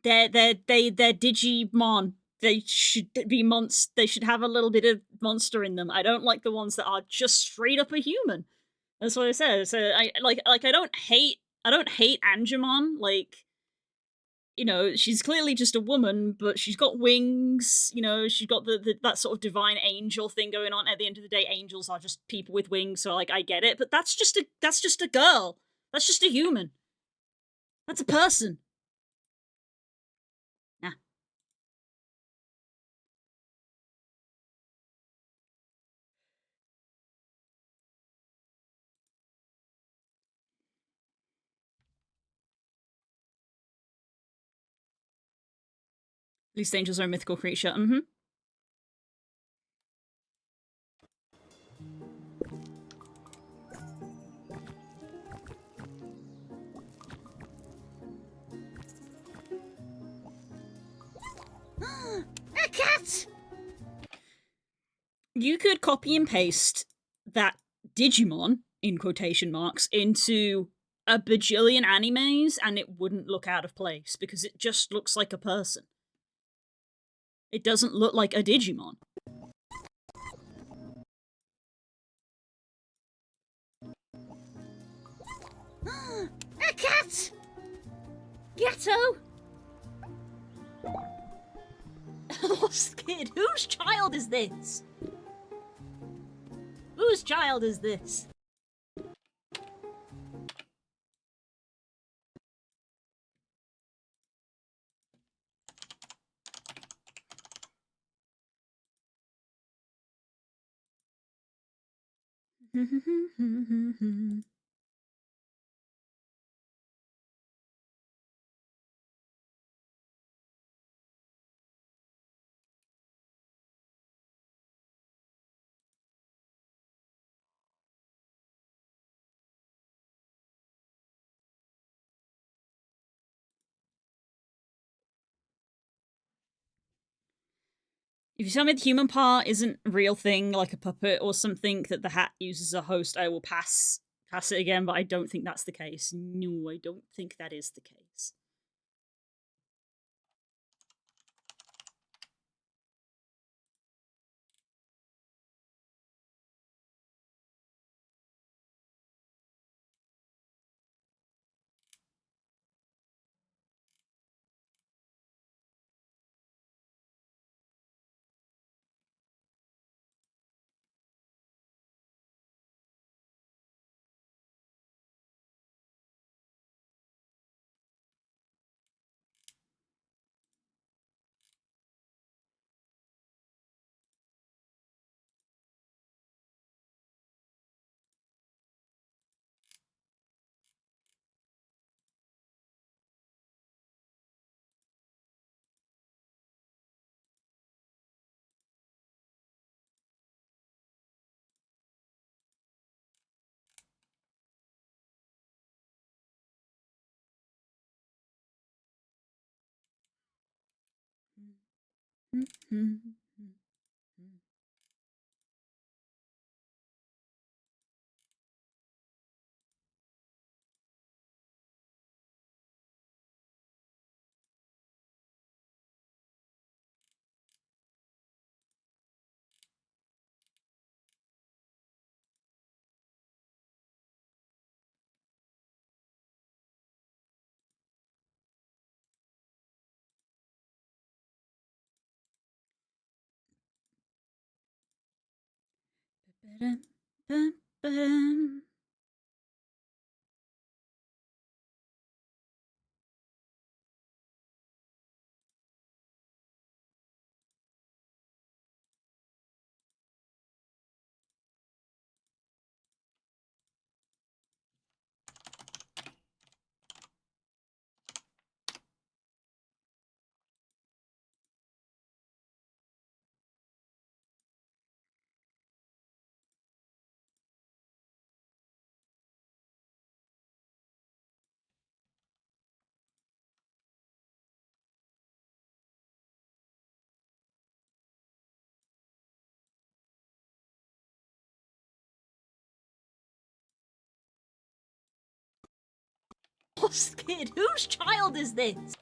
they're Digimon. They should be They should have a little bit of monster in them. I don't like the ones that are just straight up a human. That's what I said. So I don't hate Angemon. Like, you know, she's clearly just a woman, but she's got wings. You know, she's got that sort of divine angel thing going on. At the end of the day, angels are just people with wings. So like, I get it, but that's just a girl. That's just a human. That's a person. Nah. At least angels are a mythical creature. Mm-hmm. A cat! You could copy and paste that Digimon, in quotation marks, into a bajillion animes and it wouldn't look out of place because it just looks like a person. It doesn't look like a Digimon. A cat! Ghetto! Lost kid. Whose child is this? Whose child is this? If you tell me the human part isn't a real thing, like a puppet or something that the hat uses as a host, I will pass it again, but I don't think that's the case. No, I don't think that is the case. Lost kid, whose child is this?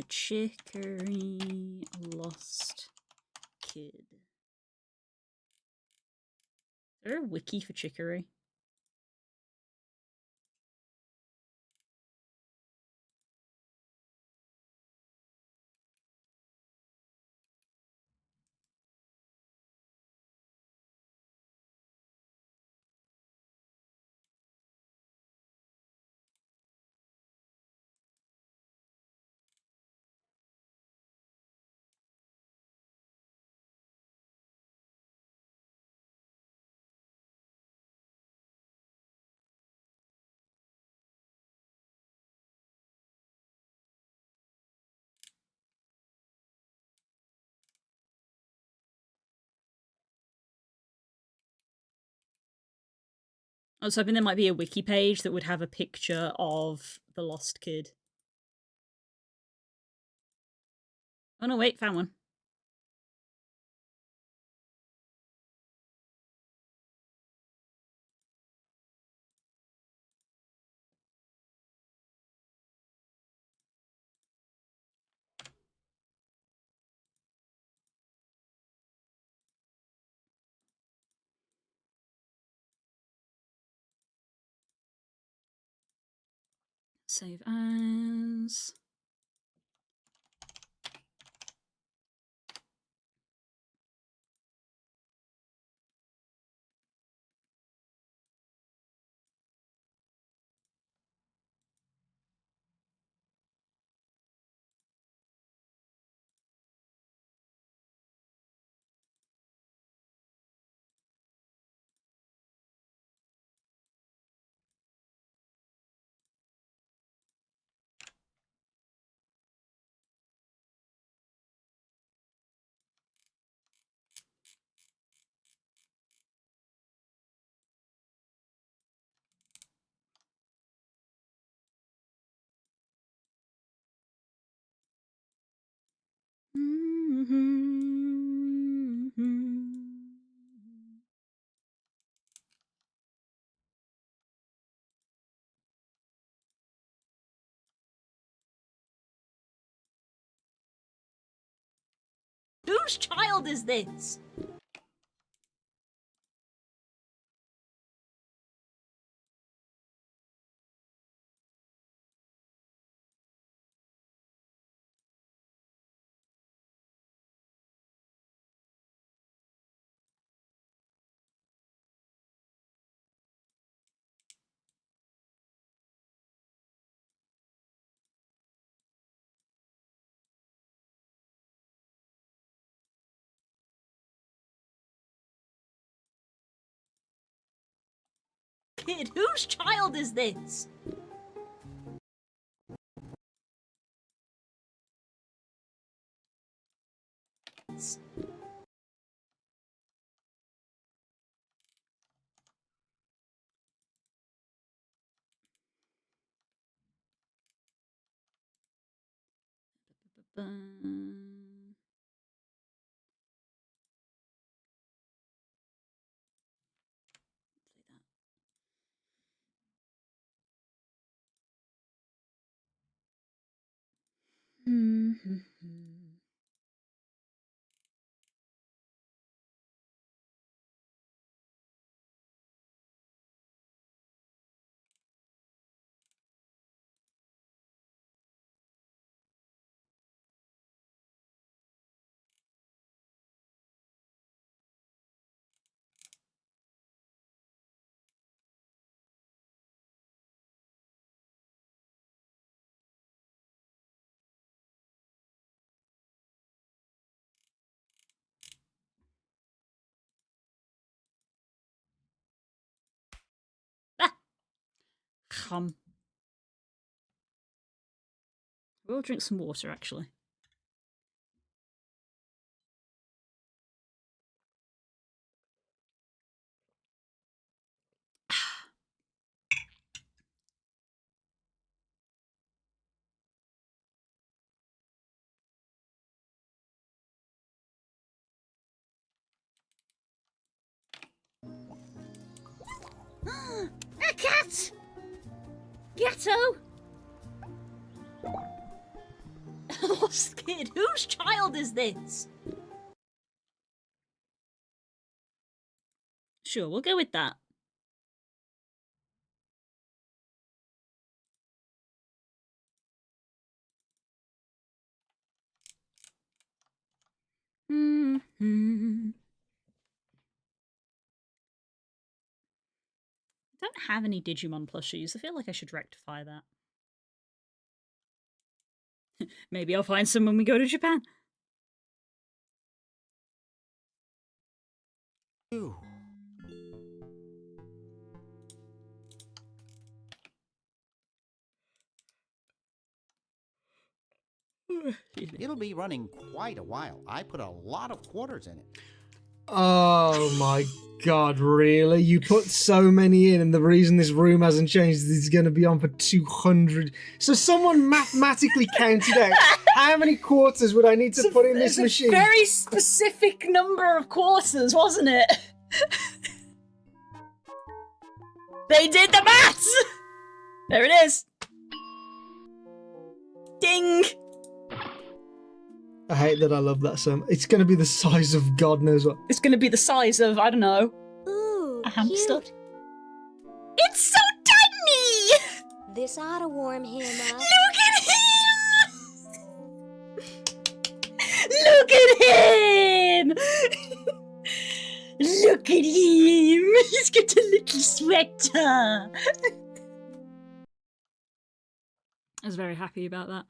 Chicory lost kid. Is there a wiki for chicory? I was hoping there might be a wiki page that would have a picture of the lost kid. Oh no, wait, found one. Save as. Whose child is this? kid? Whose child is this? Ah. We'll drink some water, actually. A cat! Ghetto! Lost kid, whose child is this? Sure, we'll go with that. Mm-hmm. I don't have any Digimon plushies. I feel like I should rectify that. Maybe I'll find some when we go to Japan. Ooh. It'll be running quite a while. I put a lot of quarters in it. Oh my god, really? You put so many in, and the reason this room hasn't changed is it's going to be on for 200. So someone mathematically counted out how many quarters would I need to put in this machine? A very specific number of quarters, wasn't it? They did the maths! There it is. Ding! I hate that I love that so much. It's going to be the size of God knows what. It's gonna be the size of, I don't know, Ooh, a hamster. cute. It's so tiny! This ought to warm him up. Look at him! Look at him! Look at him! He's got a little sweater! I was very happy about that.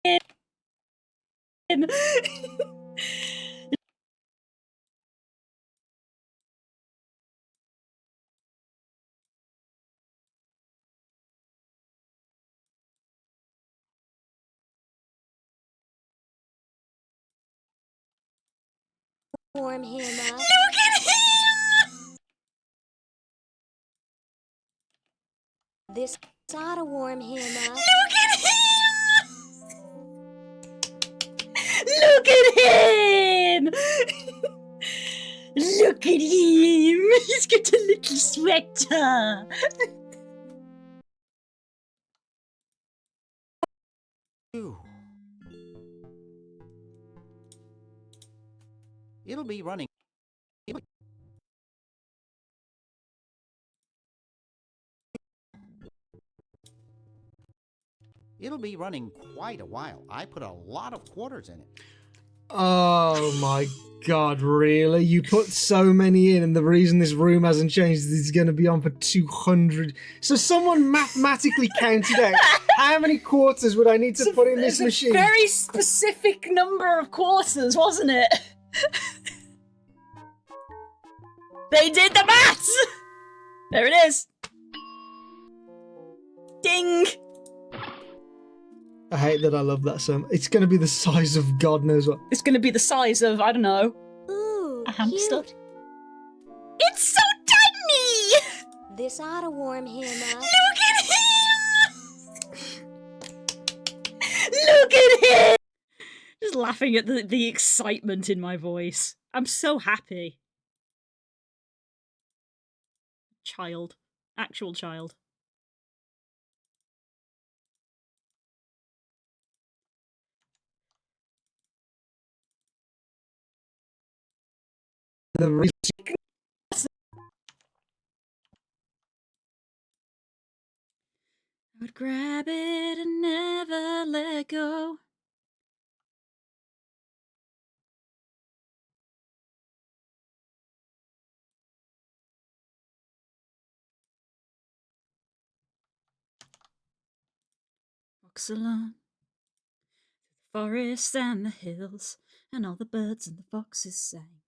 Him. Warm him up. Look at him! This ought to warm him up. Look at him! Look at him! Look at him! He's got a little sweater. Ooh. It'll be running. It'll be running quite a while. I put a lot of quarters in it. Oh my god, really? You put so many in, and the reason this room hasn't changed is it's going to be on for 200. So someone mathematically counted out how many quarters would I need to put in this machine? It's a very specific number of quarters, wasn't it? They did the maths! There it is. Ding! I hate that I love that so much. It's going to be the size of God knows what. It's gonna be the size of, I don't know, Ooh, a hamster. cute. It's so tiny! This ought to warm him up. Look at him! Look at him! Just laughing at the excitement in my voice. I'm so happy. Child. Actual child. The reason I would grab it and never let go. Walks along the forest and the hills, and all the birds and the foxes sang.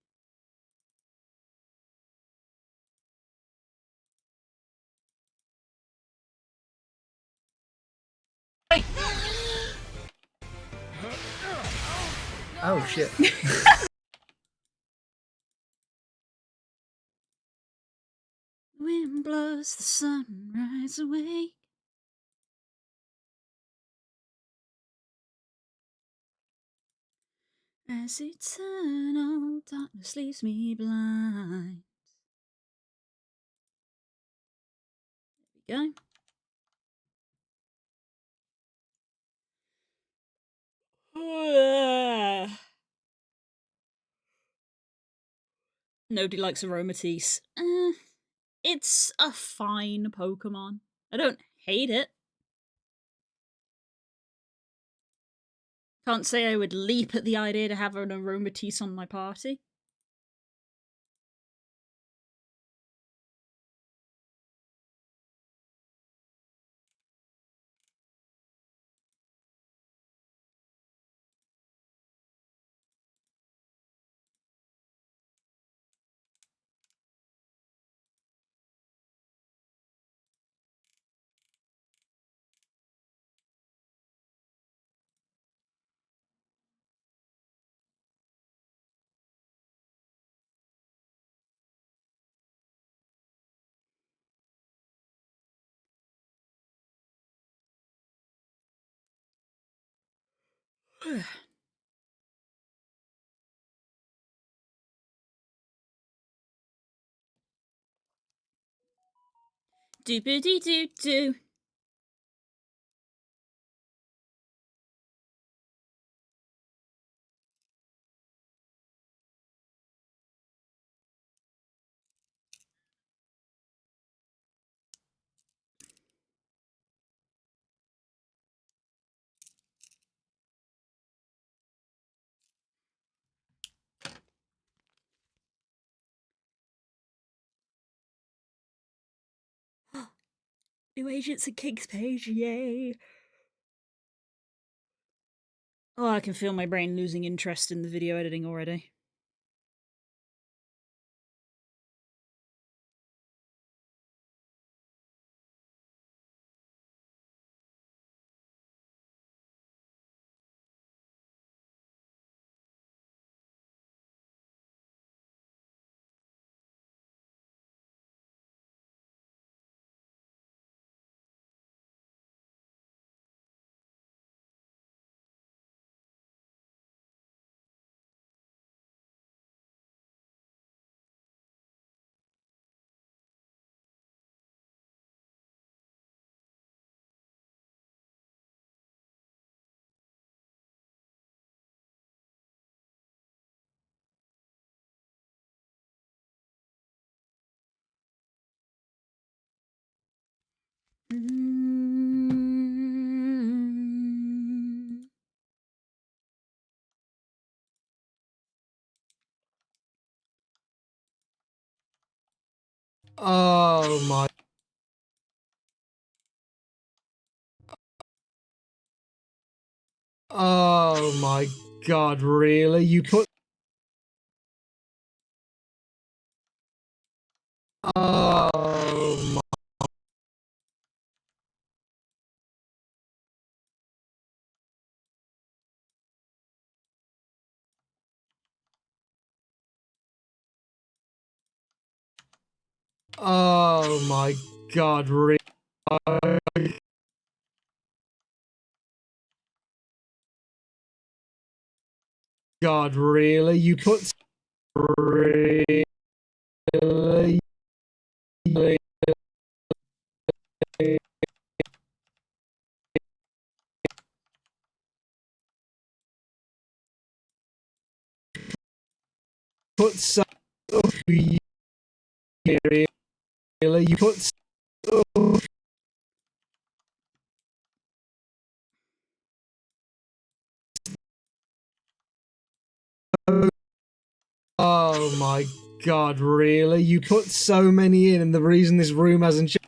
Oh shit. Wind blows the sunrise away. As eternal darkness leaves me blind. There we go. Nobody likes Aromatisse. It's a fine Pokemon. I don't hate it. Can't say I would leap at the idea to have an Aromatisse on my party. Doobity-doo-doo. New Agents and King's page, yay! Oh, I can feel my brain losing interest in the video editing already. Oh my. Oh my god, really? You put. Oh my. Oh my god, really? God, really? You put. Really? Put so. Really? You put. So, oh my god, really? You put so many in, and the reason this room hasn't changed.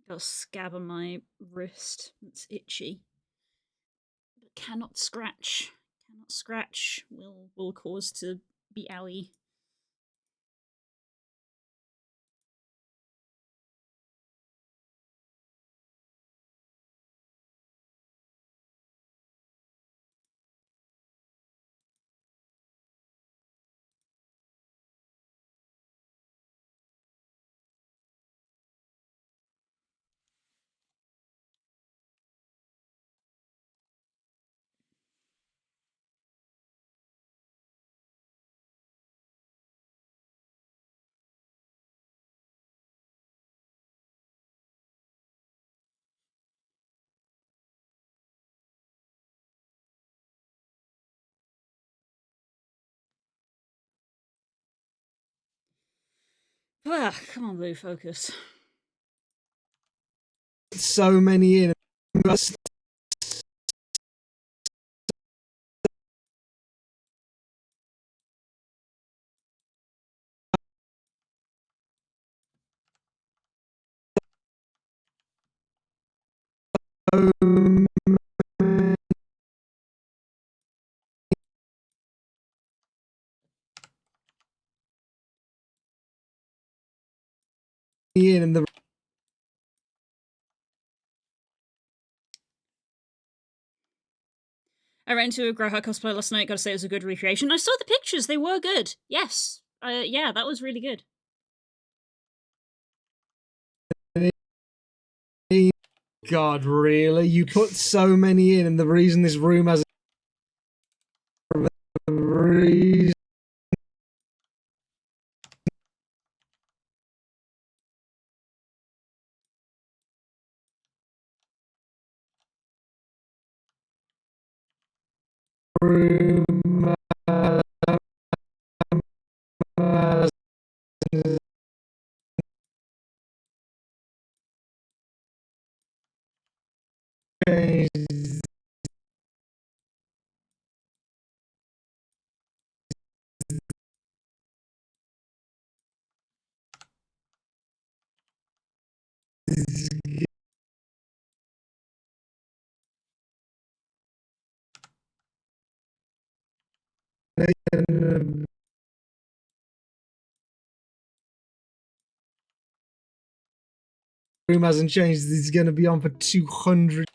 Got a scab on my wrist. It's itchy. But cannot scratch. Cannot scratch. Will cause to be owie. Ah, come on, Blue, focus. So many in. In and the. I ran into a Groha cosplay last night. Gotta say, it was a good recreation. I saw the pictures; they were good. Yes, yeah, that was really good. God, really? You put so many in, and the reason this room has. Reason. Room. Room hasn't changed. It's going to be on for 200.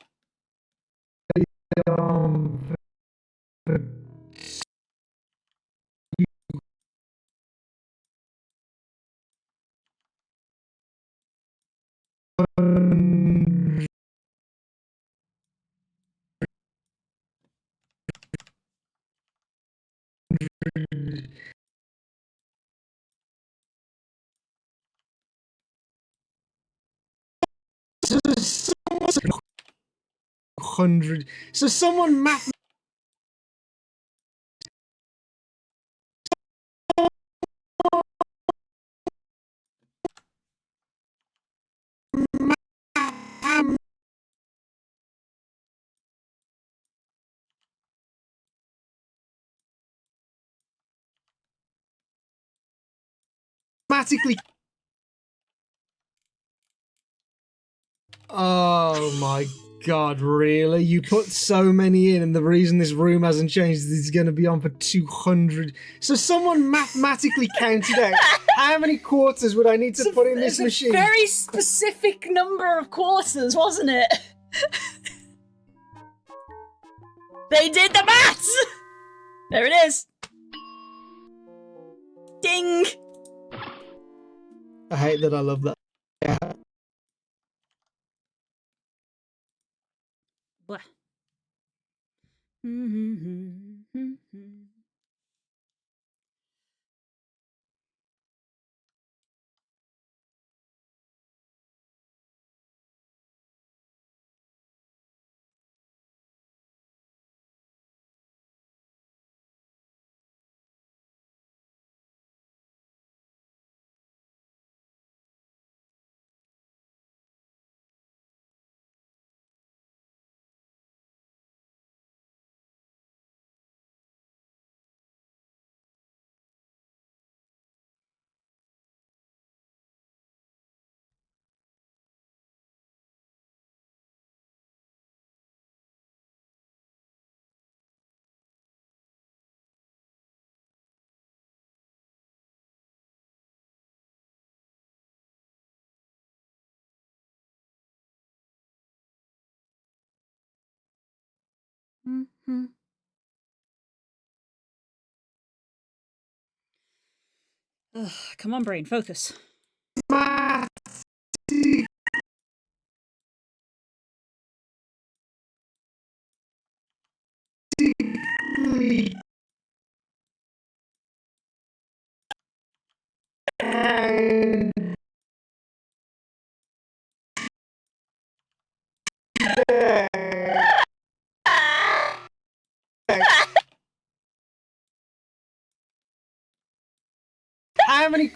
100. So someone mathematically. Oh my god, really? You put so many in, and the reason this room hasn't changed is it's going to be on for 200. So someone mathematically counted out how many quarters would I need to put in this machine? It's a very specific number of quarters, wasn't it? They did the maths! There it is. Ding! I hate that I love that. Yeah. Blah. Ugh, come on, brain, focus. How many?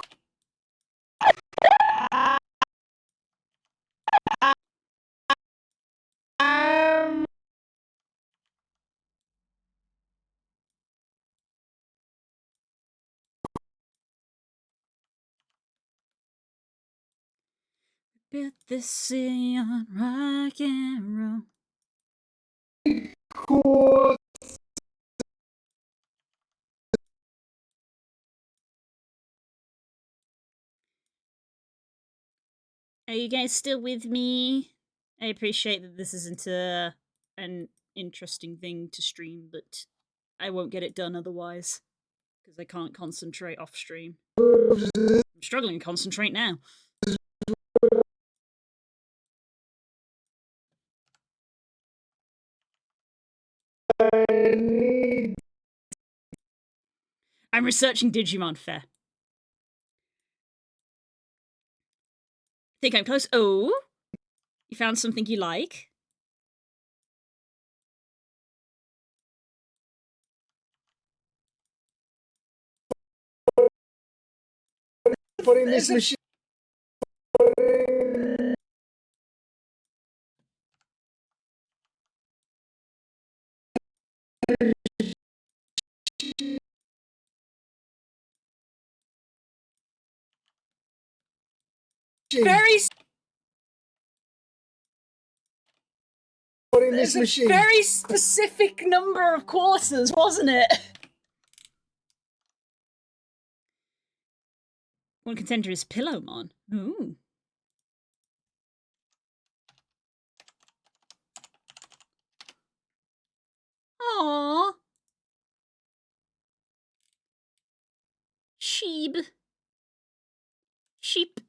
Built this city on rock and roll. Quarters. Are you guys still with me? I appreciate that this isn't an interesting thing to stream, but I won't get it done otherwise. Because I can't concentrate off stream. I'm struggling to concentrate now. I'm researching Digimon Fair. Think I'm close. Oh, you found something you like? Put in this machine. Very. Put in this machine. Very specific number of quarters, wasn't it? One contender is Pillowmon. Ooh. Aww. Sheep. Sheep.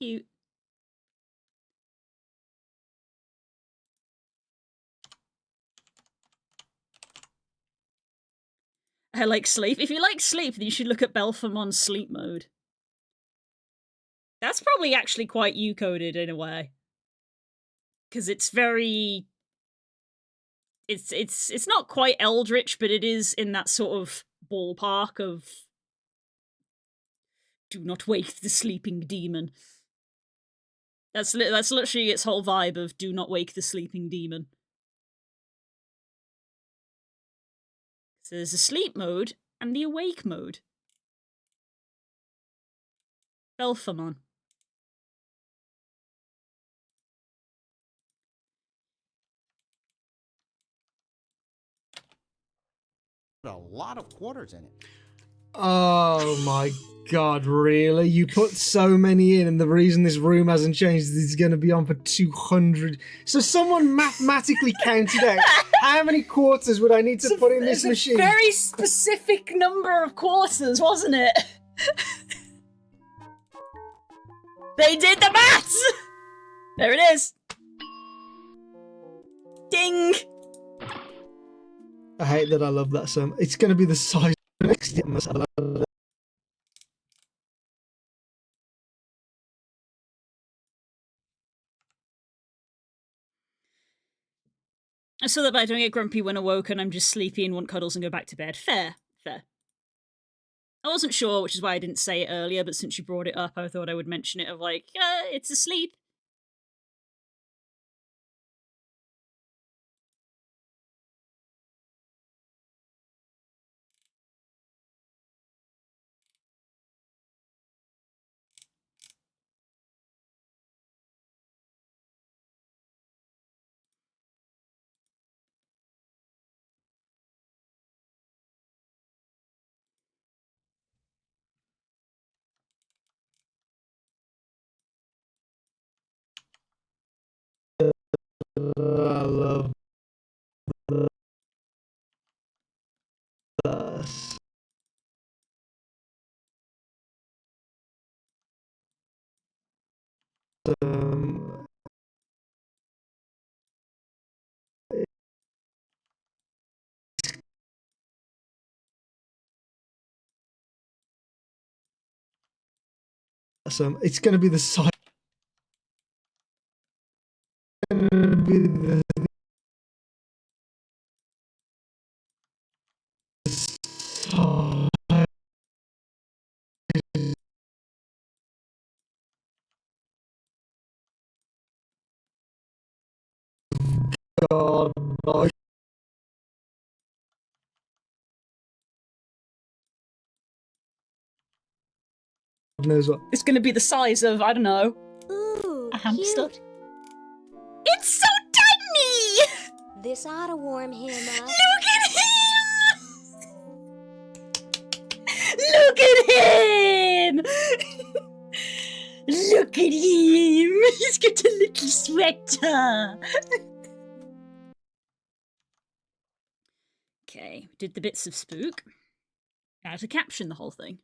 Cute. I like sleep. If you like sleep, then you should look at Belphamon's sleep mode. That's probably actually quite you-coded in a way. because it's very... It's not quite eldritch, but it is in that sort of ballpark of do not wake the sleeping demon. That's literally its whole vibe of do not wake the sleeping demon. So there's a sleep mode and the awake mode. Belphamon. Put a lot of quarters in it. Oh my god, really? You put so many in, and the reason this room hasn't changed is it's going to be on for 200. So someone mathematically counted out how many quarters would I need to put in this machine? It's a very specific number of quarters, wasn't it? They did the maths! There it is. Ding! I hate that I love that so much. It's going to be the size of the next time. I saw that, but I don't get grumpy when awoken. I'm just sleepy and want cuddles and go back to bed. Fair. Fair. I wasn't sure, which is why I didn't say it earlier, but since you brought it up, I thought I would mention it of like, it's asleep. I love this. It's going to be the size. It's going to be the size. God, my knows what. It's gonna be the size of, I don't know, Ooh, a hamster. cute. It's so tiny! This ought to warm him up. Look at him! Look at him! Look at him! He's got a little sweater! Okay, did the bits of spook. Now to caption the whole thing.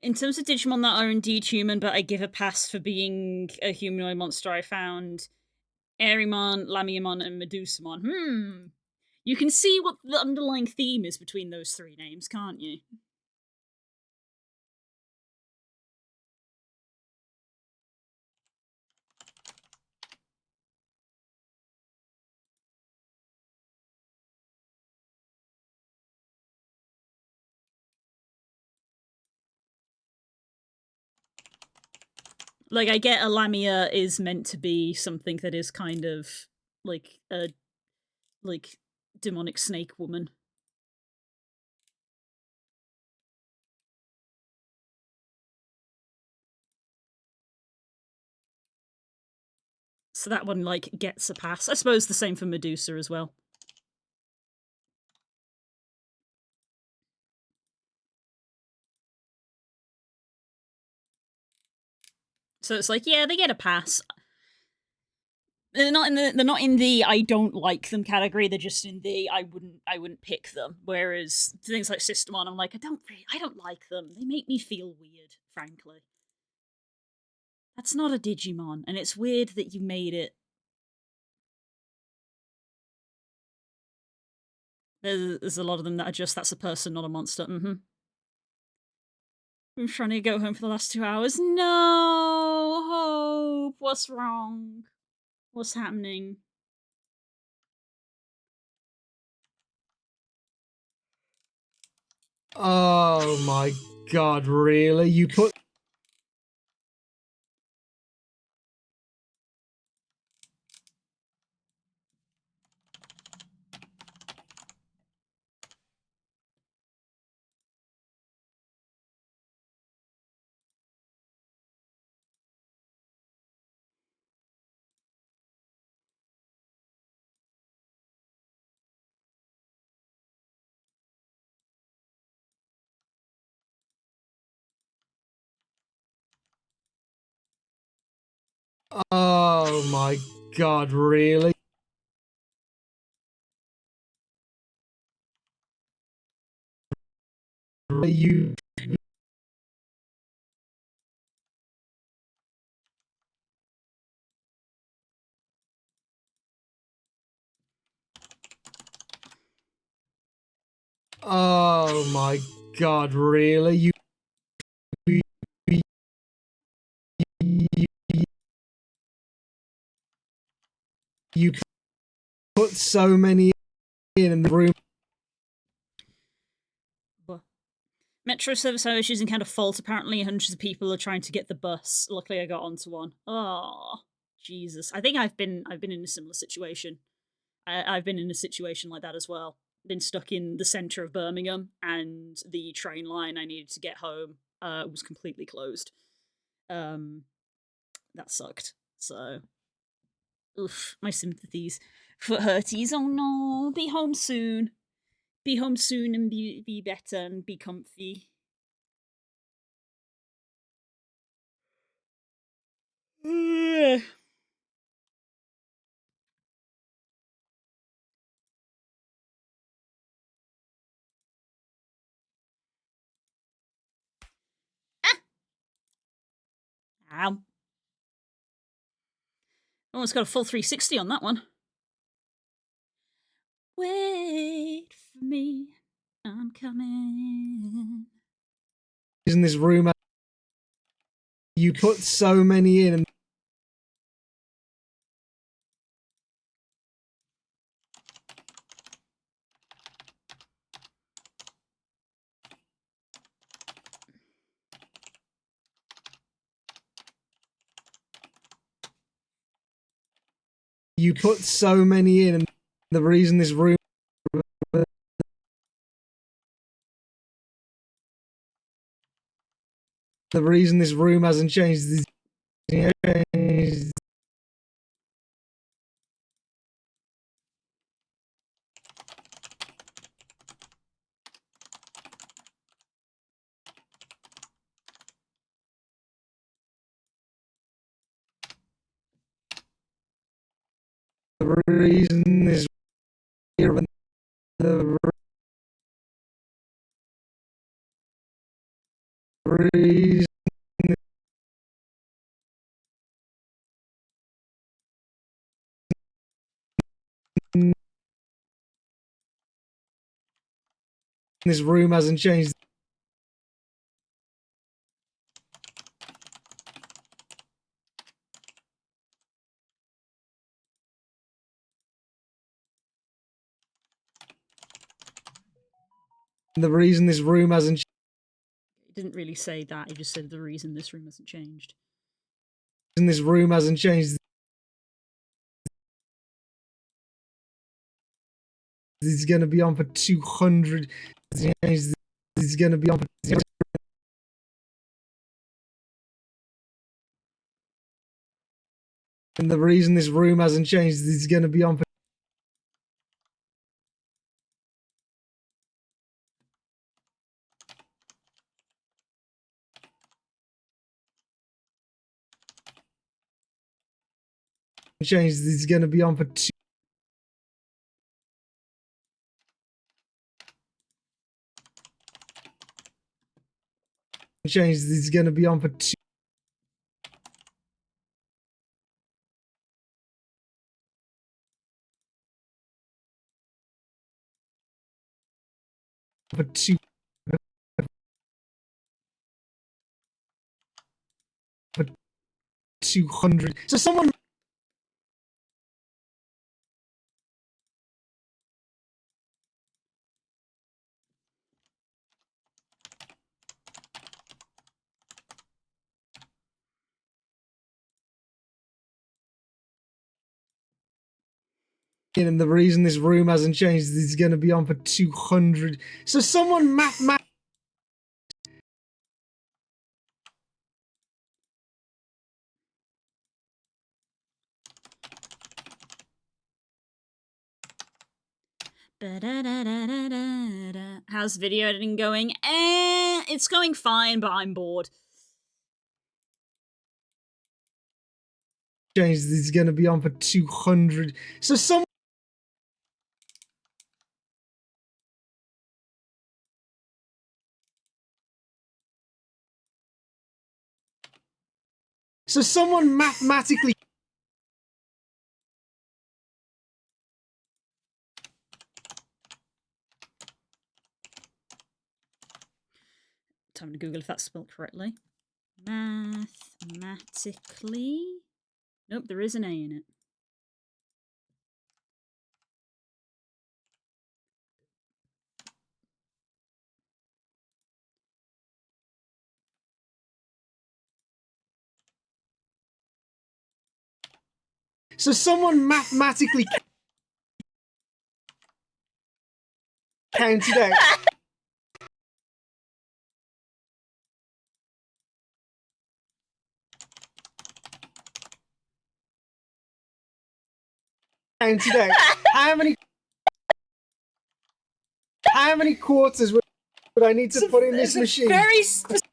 In terms of Digimon that are indeed human, but I give a pass for being a humanoid monster, I found Airymon, Lamiamon, and Medusamon. You can see what the underlying theme is between those three names, can't you? Like, I get a Lamia is meant to be something that is kind of like a demonic snake woman. So that one, like, gets a pass. I suppose the same for Medusa as well. So it's like, yeah, they get a pass. They're not in the I don't like them category. They're just in the I wouldn't pick them. Whereas things like Systemon, I'm like, I don't like them. They make me feel weird, frankly. That's not a Digimon, and it's weird that you made it. There's a lot of them that are just, that's a person, not a monster. I'm trying to go home for the last 2 hours. No, Hope. What's wrong? What's happening? Oh my god, really? You put... Oh my god, really? You... Oh my god, really? You put so many in the room. Metro service hours using kind of fault. Apparently, hundreds of people are trying to get the bus. Luckily, I got onto one. Oh, Jesus! I think I've been in a similar situation. I've been in a situation like that as well. Been stuck in the center of Birmingham, and the train line I needed to get home was completely closed. That sucked. So, oof, my sympathies for Hurties. Oh no, be home soon. Be home soon and be better and be comfy. Ow. Almost got a full 360 on that one. Wait for me, I'm coming. In this room, you put so many in. You put so many in, and the reason this room... The reason this room hasn't changed is... The reason this... The reason... This room hasn't changed. The reason this room hasn't... He didn't really say that, he just said the reason this room hasn't changed. In this room hasn't changed. It's going to be on for 200. It's going to be on for. And the reason this room hasn't changed is it's going to be on for. Changed. It's going to be on for 2. Changed. It's going to be on for 2. For 2. For 200. So someone. And the reason this room hasn't changed is it's going to be on for 200. So someone mathematically. How's video editing going? It's going fine, but I'm bored. Changed. It's going to be on for 200. So someone. So someone mathematically. Time to Google if that's spelled correctly. Mathematically. Nope, there is an A in it. So someone mathematically counted out. Counted out. How many quarters would I need to put in this machine? Very specific.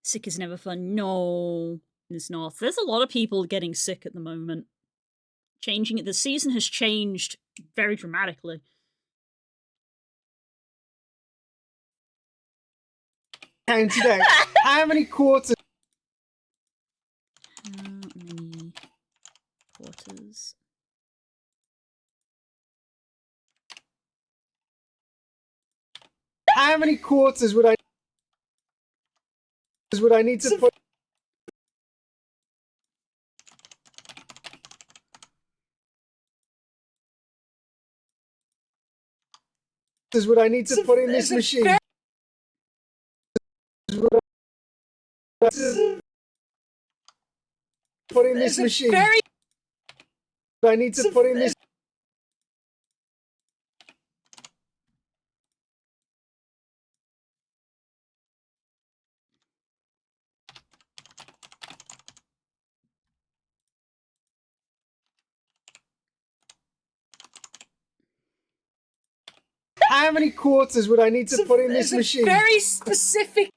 Sick is never fun. No, it's not. There's a lot of people getting sick at the moment. Changing it. The season has changed very dramatically. Counted out. How many quarters? How many quarters? How many quarters would I need to put? Would I need to put in this machine? Put in this machine. I need to put in this. How many quarters would I need to put in this machine? Very specific.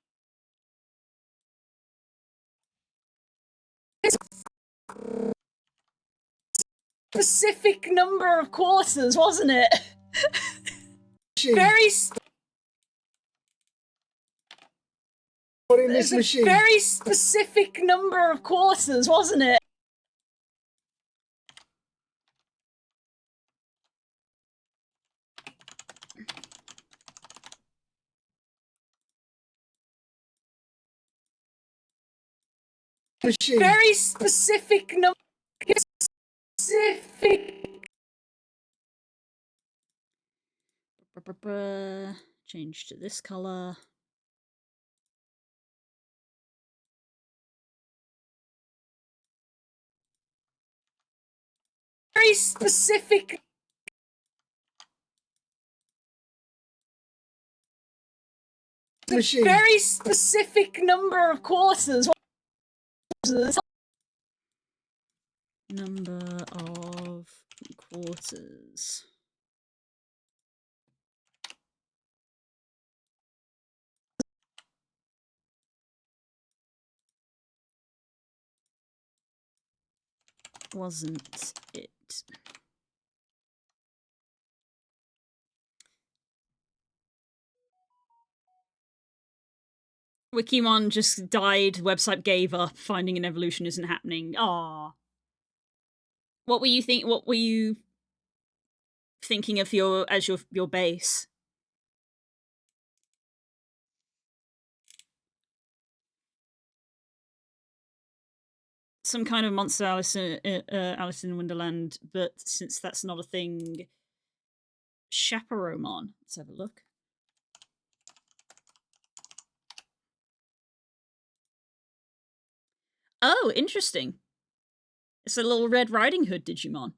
Specific number of quarters, wasn't it? Very put in this machine. Very specific number of quarters, wasn't it? machine. Very specific number. Specific. Change to this color. Very specific. Machine. Very specific number of quarters. Number of quarters. Wasn't it? Wikimon just died, website gave up, finding an evolution isn't happening. Ah. What were you thinking of your base? Some kind of monster Alice in Wonderland, but since that's not a thing, Chaperomon. Let's have a look. Oh, interesting. It's a little Red Riding Hood Digimon.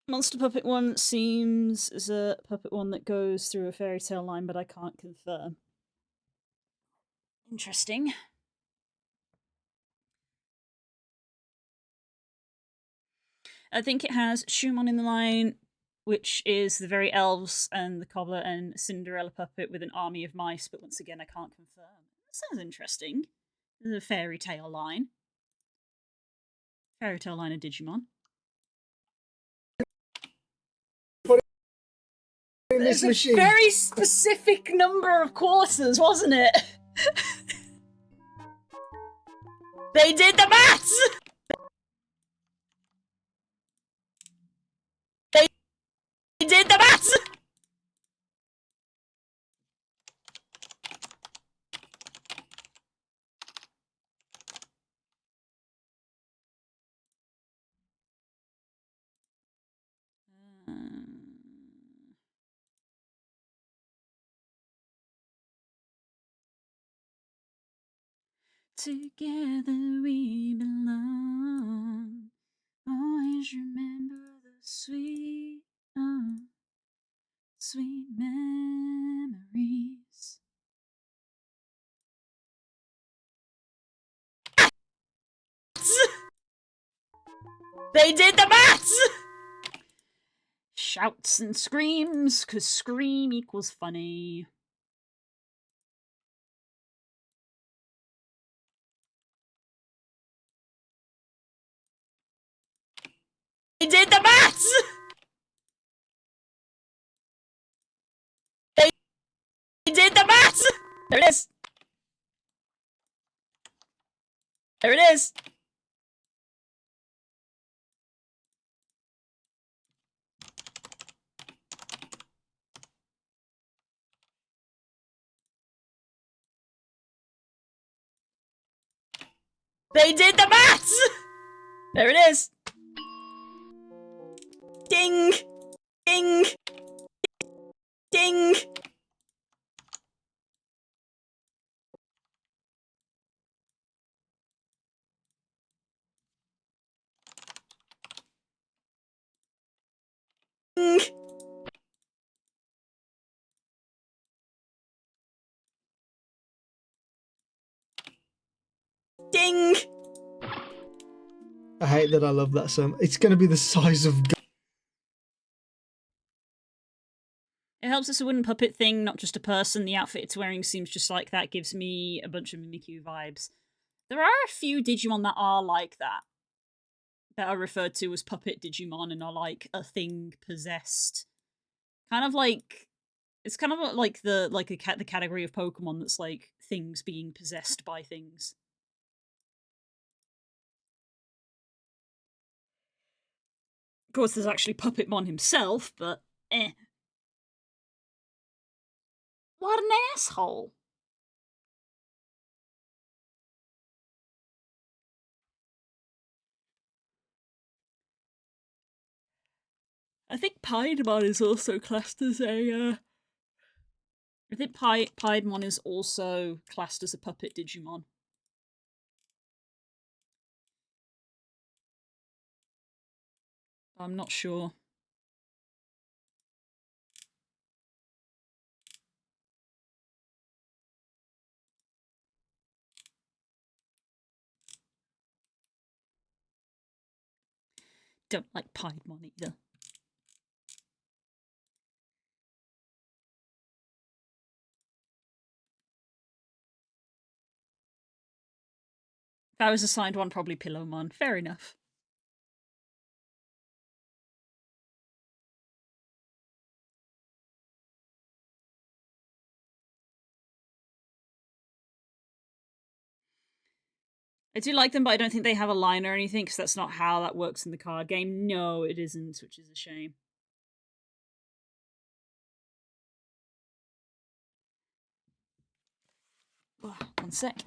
Monster Puppet one seems as a puppet one that goes through a fairy tale line, but I can't confirm. Interesting. I think it has Shumon in the line, which is the very elves and the cobbler and Cinderella puppet with an army of mice, but once again, I can't confirm. That sounds interesting. There's a fairy tale line. Fairy tale line of Digimon. This machine. Very specific number of quarters, wasn't it? They did the maths! They did the maths! Together we belong. Always remember the sweet, sweet memories. maths! They did the maths! Shouts and screams, because scream equals funny. They did the maths! They did the maths! There it is. There it is. They did the maths! There it is. Ding! Ding! Ding! Ding! Ding! I hate that I love that so much. It's going to be the size of... It helps it's a wooden puppet thing, not just a person. The outfit it's wearing seems just like that. Gives me a bunch of Mimikyu vibes. There are a few Digimon that are like that. That are referred to as puppet Digimon and are like a thing possessed. Kind of like... It's kind of like the category of Pokemon that's like things being possessed by things. Of course, there's actually Puppetmon himself, but eh. What an asshole. I think Piedmon is also classed as a, I think Piedmon is also classed as a puppet Digimon. I'm not sure. Don't like Piedmon either. If I was assigned one, probably Pillowmon. Fair enough. I do like them, but I don't think they have a line or anything, because that's not how that works in the card game. No, it isn't, which is a shame. Oh, one sec.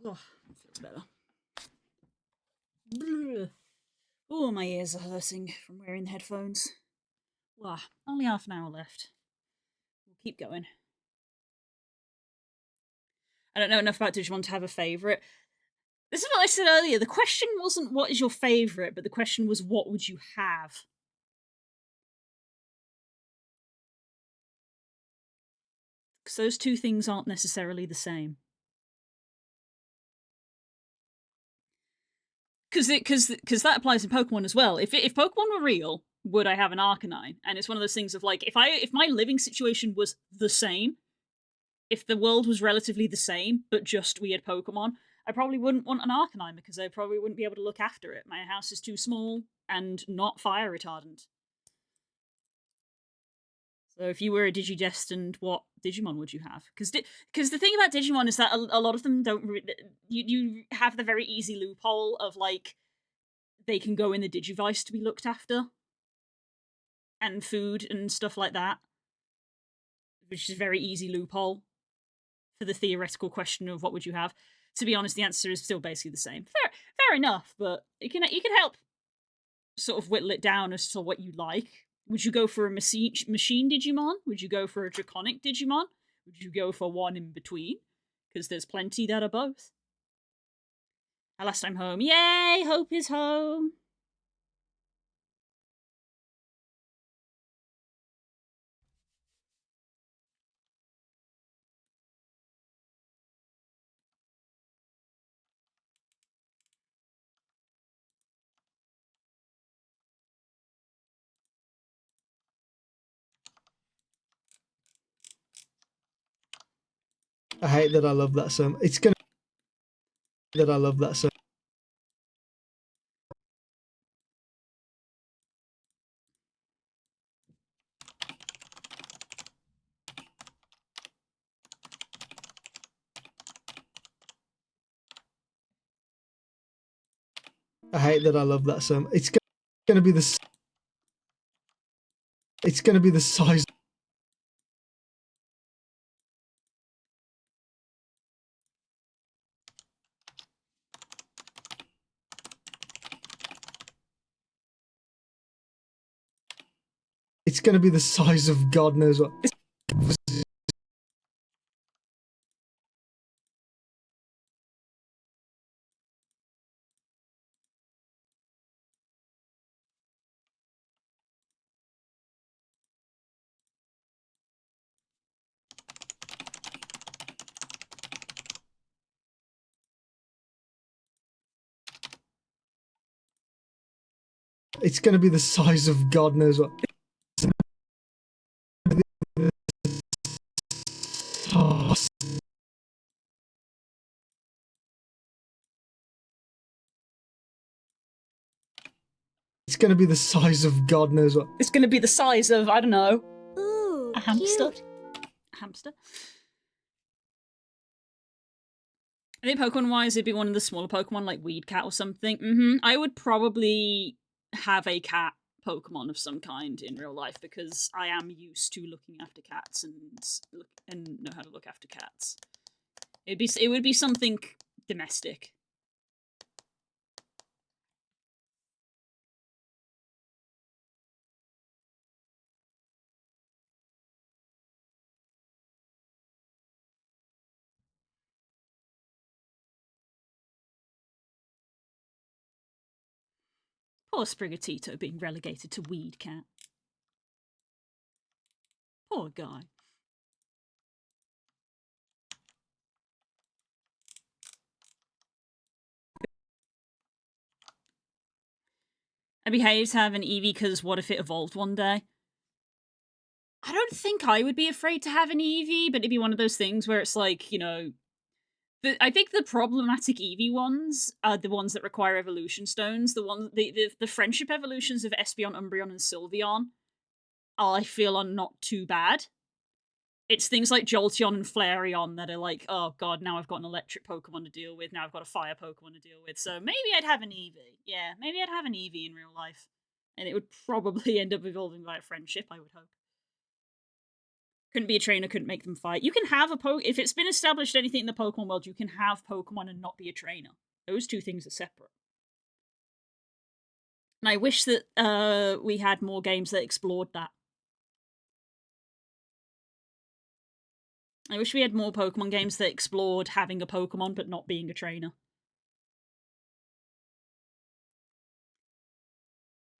Oh, that feels better. Oh, my ears are hurting from wearing the headphones. Wow, only half an hour left. We'll keep going. I don't know enough about Digimon to have a favourite. This is what I said earlier. The question wasn't what is your favourite, but the question was what would you have? Because those two things aren't necessarily the same. Because that applies in Pokemon as well. If Pokemon were real, would I have an Arcanine? And it's one of those things of like, if my living situation was the same, if the world was relatively the same, but just we had Pokemon, I probably wouldn't want an Arcanine because I probably wouldn't be able to look after it. My house is too small and not fire retardant. So if you were a Digidestined, what Digimon would you have? Because the thing about Digimon is that a lot of them don't... You have the very easy loophole of, like, they can go in the Digivice to be looked after. And food and stuff like that. Which is a very easy loophole for the theoretical question of what would you have. To be honest, the answer is still basically the same. Fair enough, but you can help sort of whittle it down as to what you like. Would you go for a machine Digimon? Would you go for a Draconic Digimon? Would you go for one in between? Because there's plenty that are both. At last I'm home. Yay! Hope is home! I hate that I love that so much. It's gonna that I love that so I hate that I love that so much. It's gonna be the it's gonna be the size it's gonna be the size of God knows what. It's gonna be the size of God knows what. Oh, it's gonna be the size of God knows what. It's gonna be the size of, I don't know, Ooh, a hamster. cute. A hamster. I think Pokemon-wise, it'd be one of the smaller Pokemon, like Weed Cat or something. I would probably have a cat Pokemon of some kind in real life because I am used to looking after cats and know how to look after cats. It would be something domestic. Poor Sprigatito being relegated to Weed Cat. Poor guy. I'd be happy to have an Eevee because what if it evolved one day? I don't think I would be afraid to have an Eevee, but it'd be one of those things where it's like, you know, I think the problematic Eevee ones are the ones that require evolution stones. The friendship evolutions of Espeon, Umbreon, and Sylveon, I feel are not too bad. It's things like Jolteon and Flareon that are like, oh god, now I've got an electric Pokemon to deal with, now I've got a fire Pokemon to deal with, so maybe I'd have an Eevee. Yeah, maybe I'd have an Eevee in real life. And it would probably end up evolving by a friendship, I would hope. Couldn't be a trainer, couldn't make them fight. You can have if it's been established anything in the Pokemon world, you can have Pokemon and not be a trainer. Those two things are separate. And I wish that we had more games that explored that. I wish we had more Pokemon games that explored having a Pokemon but not being a trainer.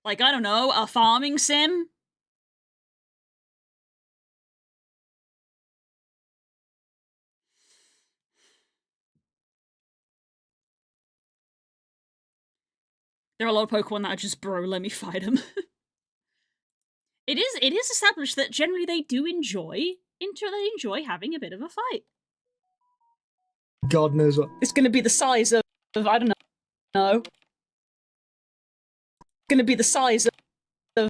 Like, I don't know, a farming sim? There are a lot of Pokemon that are just, bro, let me fight them. It is established that generally they do enjoy having a bit of a fight. God knows what. It's gonna be the size of I don't know. It's gonna be the size of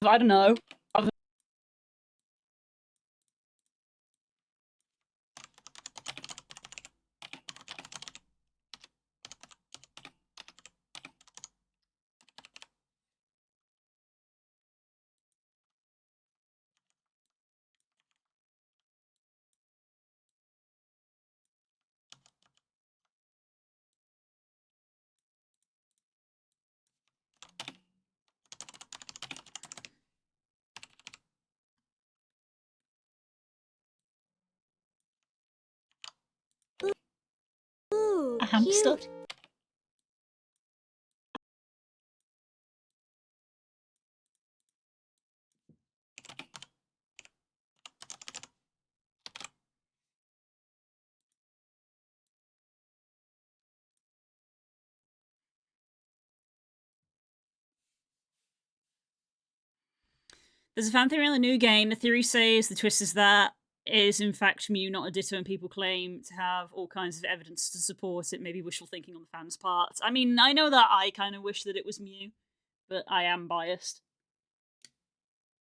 I don't know. Ooh, A hamster. cute. There's a fan theory on the new game. The theory says the twist is that is in fact Mew not a Ditto, and people claim to have all kinds of evidence to support it, maybe wishful thinking on the fans' part. I mean, I know that I kind of wish that it was Mew, but I am biased.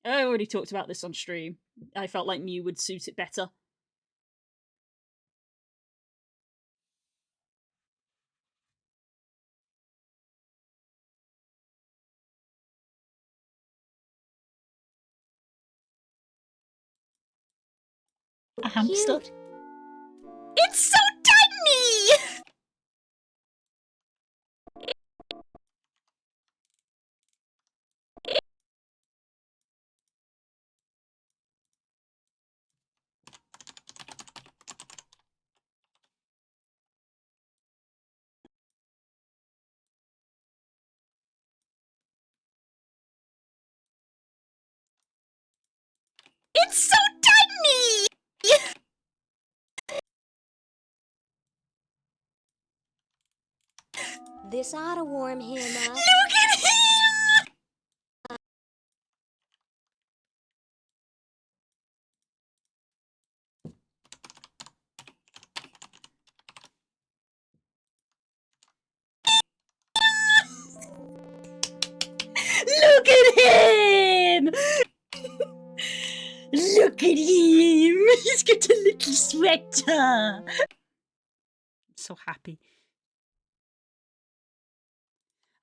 I already talked about this on stream. I felt like Mew would suit it better. A hamster. Cute. It's so tiny! It's so tiny! This ought to warm him up. Look at him! Look at him! Look at him! He's got a little sweater! I'm so happy.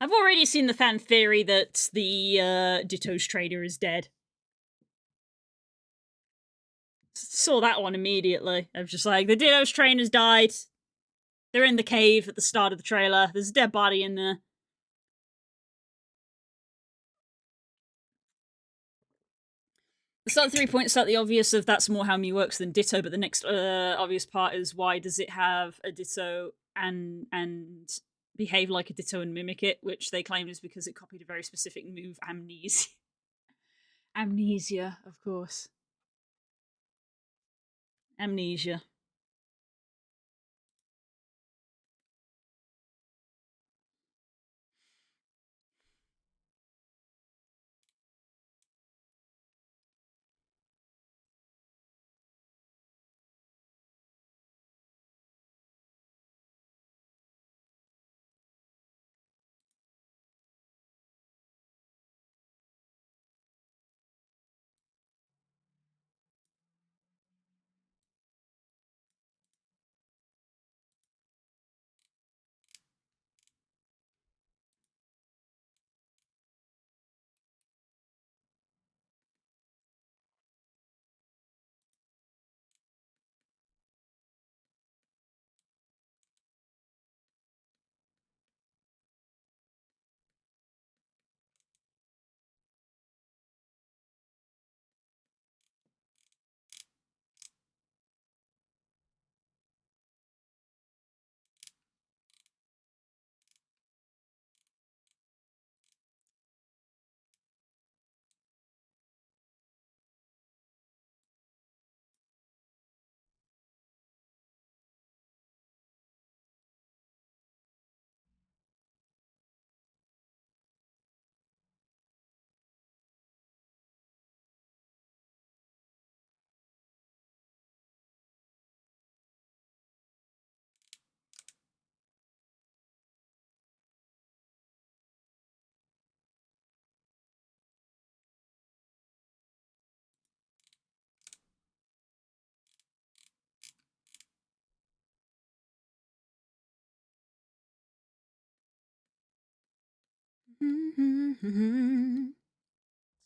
I've already seen the fan theory that the Ditto's trader is dead. Saw that one immediately. I was just like, the Ditto's trainer's died. They're in the cave at the start of the trailer. There's a dead body in there. The start 3 points out the obvious of that's more how Mew works than Ditto, but the next obvious part is why does it have a Ditto and behave like a Ditto and mimic it, which they claim is because it copied a very specific move, Amnesia. Amnesia, of course. Amnesia.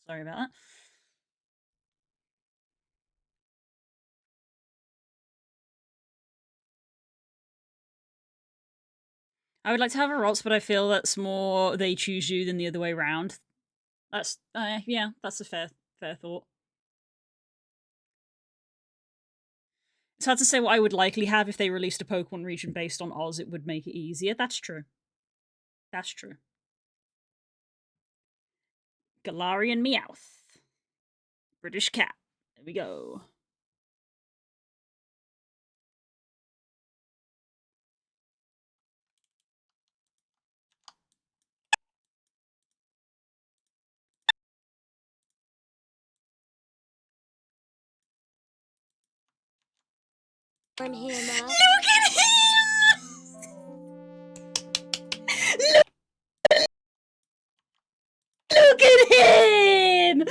Sorry about that. I would like to have a Rotz, but I feel that's more they choose you than the other way around. That's yeah, that's a fair thought. It's hard to say what I would likely have if they released a Pokemon region based on Oz. It would make it easier. That's true. That's true. Galarian Meowth. British cat. There we go. Warm him up. Look at him! Look at him!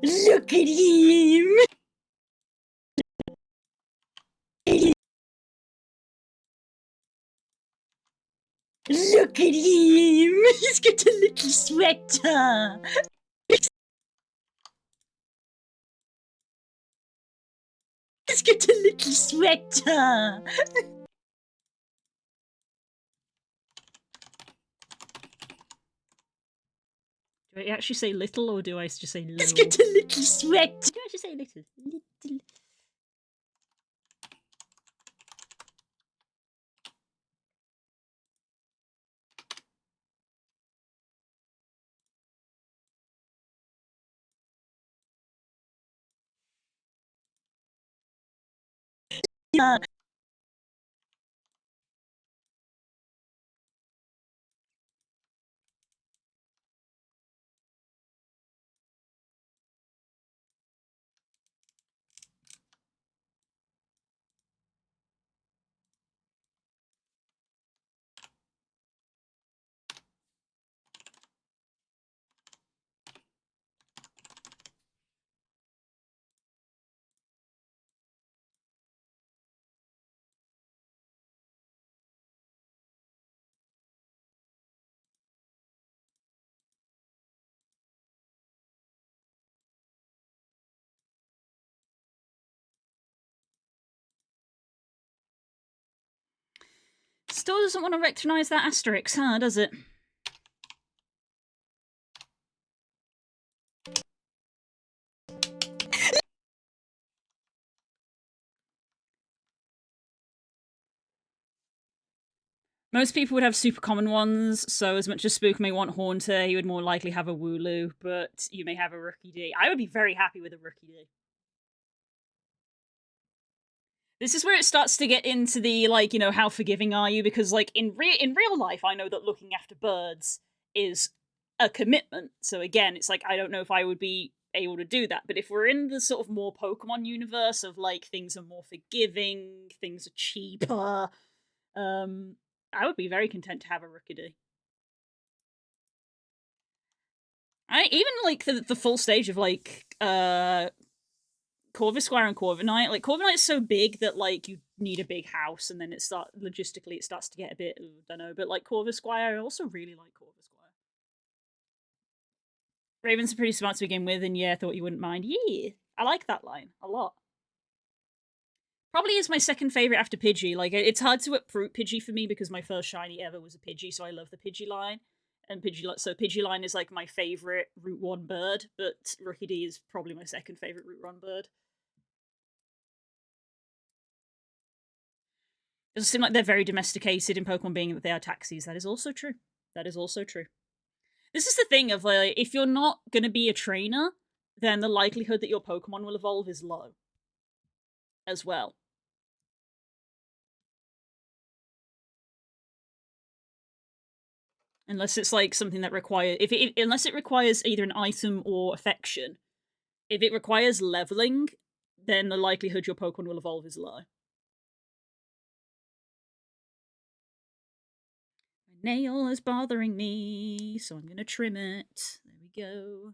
Look at him! Look at him! He's got a little sweater! He's got a little sweater! Do I actually say little or do I just say little? He's got a little sweat! Do I just say little? Little. Yeah. Still doesn't want to recognize that asterisk, huh, does it? Most people would have super common ones, so as much as Spook may want Haunter, he would more likely have a Wooloo, but you may have a Rookidee. I would be very happy with a Rookidee. This is where it starts to get into the, like, you know, how forgiving are you? Because, like, in real life, I know that looking after birds is a commitment. So again, it's like, I don't know if I would be able to do that. But if we're in the sort of more Pokemon universe of, like, things are more forgiving, things are cheaper, I would be very content to have a Rookidee. Even, like, the full stage of, like, Corvisquire and Corviknight. Like, Corviknight is so big that, like, you need a big house, and then logistically it starts to get a bit, I don't know, but, like, Corvisquire, I also really like Corvisquire. Ravens are pretty smart to begin with, and yeah, thought you wouldn't mind. Yeah, I like that line a lot. Probably is my second favourite after Pidgey. Like, it's hard to uproot Pidgey for me because my first shiny ever was a Pidgey, so I love the Pidgey line. And Pidgeyline is, like, my favourite Route 1 bird, but Rookidee is probably my second favourite Route 1 bird. It doesn't seem like they're very domesticated in Pokemon being that they are taxis. That is also true. That is also true. This is the thing of, like, if you're not going to be a trainer, then the likelihood that your Pokemon will evolve is low. As well. Unless it's, like, something that requires... unless it requires either an item or affection. If it requires leveling, then the likelihood your Pokemon will evolve is low. Nail is bothering me, so I'm gonna trim it. There we go.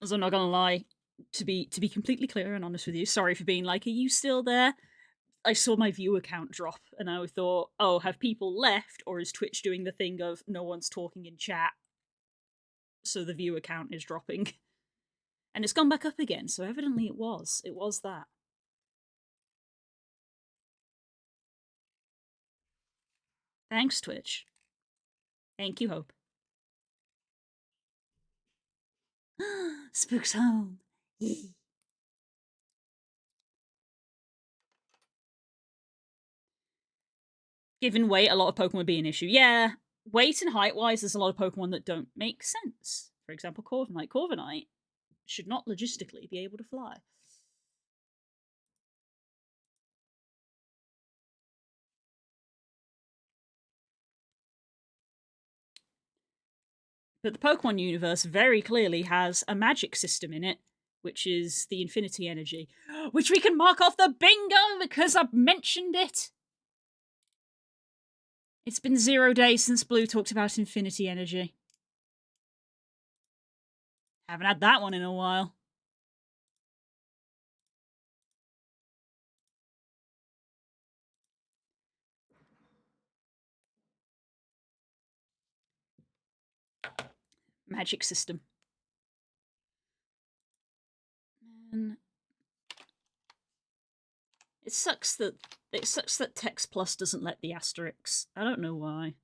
As I'm not gonna lie, to be completely clear and honest with you, sorry for being like, are you still there? I saw my viewer count drop, and I thought, oh, have people left, or is Twitch doing the thing of no one's talking in chat, so the viewer count is dropping? And it's gone back up again, so evidently it was. It was that. Thanks, Twitch. Thank you, Hope. Spook's home. Yee. Given weight, a lot of Pokemon would be an issue. Yeah, weight and height-wise, there's a lot of Pokemon that don't make sense. For example, Corviknight. Corviknight should not logistically be able to fly. But the Pokemon universe very clearly has a magic system in it, which is the Infinity Energy, which we can mark off the bingo because I've mentioned it. It's been 0 days since Blue talked about Infinity Energy. Haven't had that one in a while. Magic system. And it sucks that Text Plus doesn't let the asterisks. I don't know why.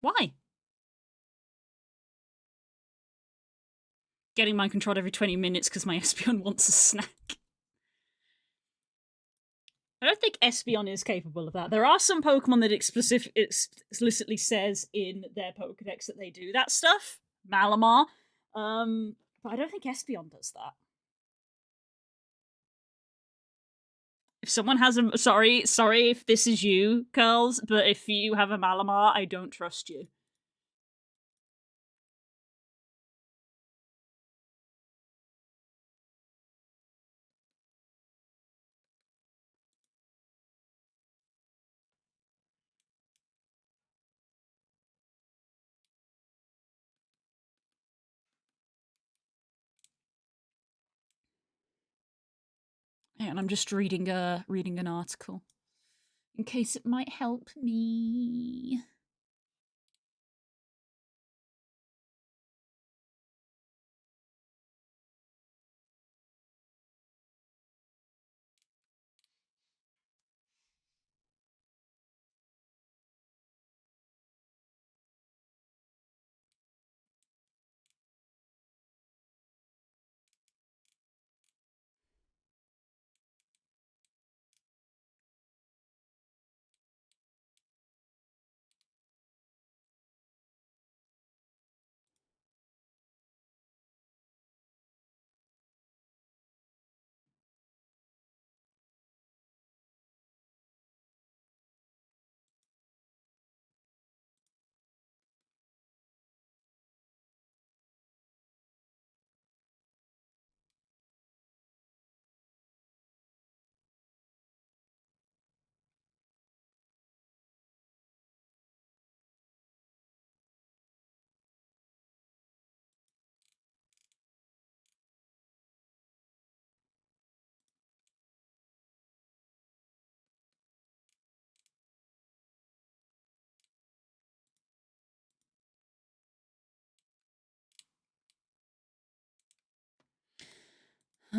Why? Getting mind controlled every 20 minutes because my Espeon wants a snack. I don't think Espeon is capable of that. There are some Pokemon that explicitly says in their Pokedex that they do that stuff. Malamar. But I don't think Espeon does that. If someone has a... Sorry if this is you, Curls, but if you have a Malamar, I don't trust you. And I'm just reading an article in case it might help me. It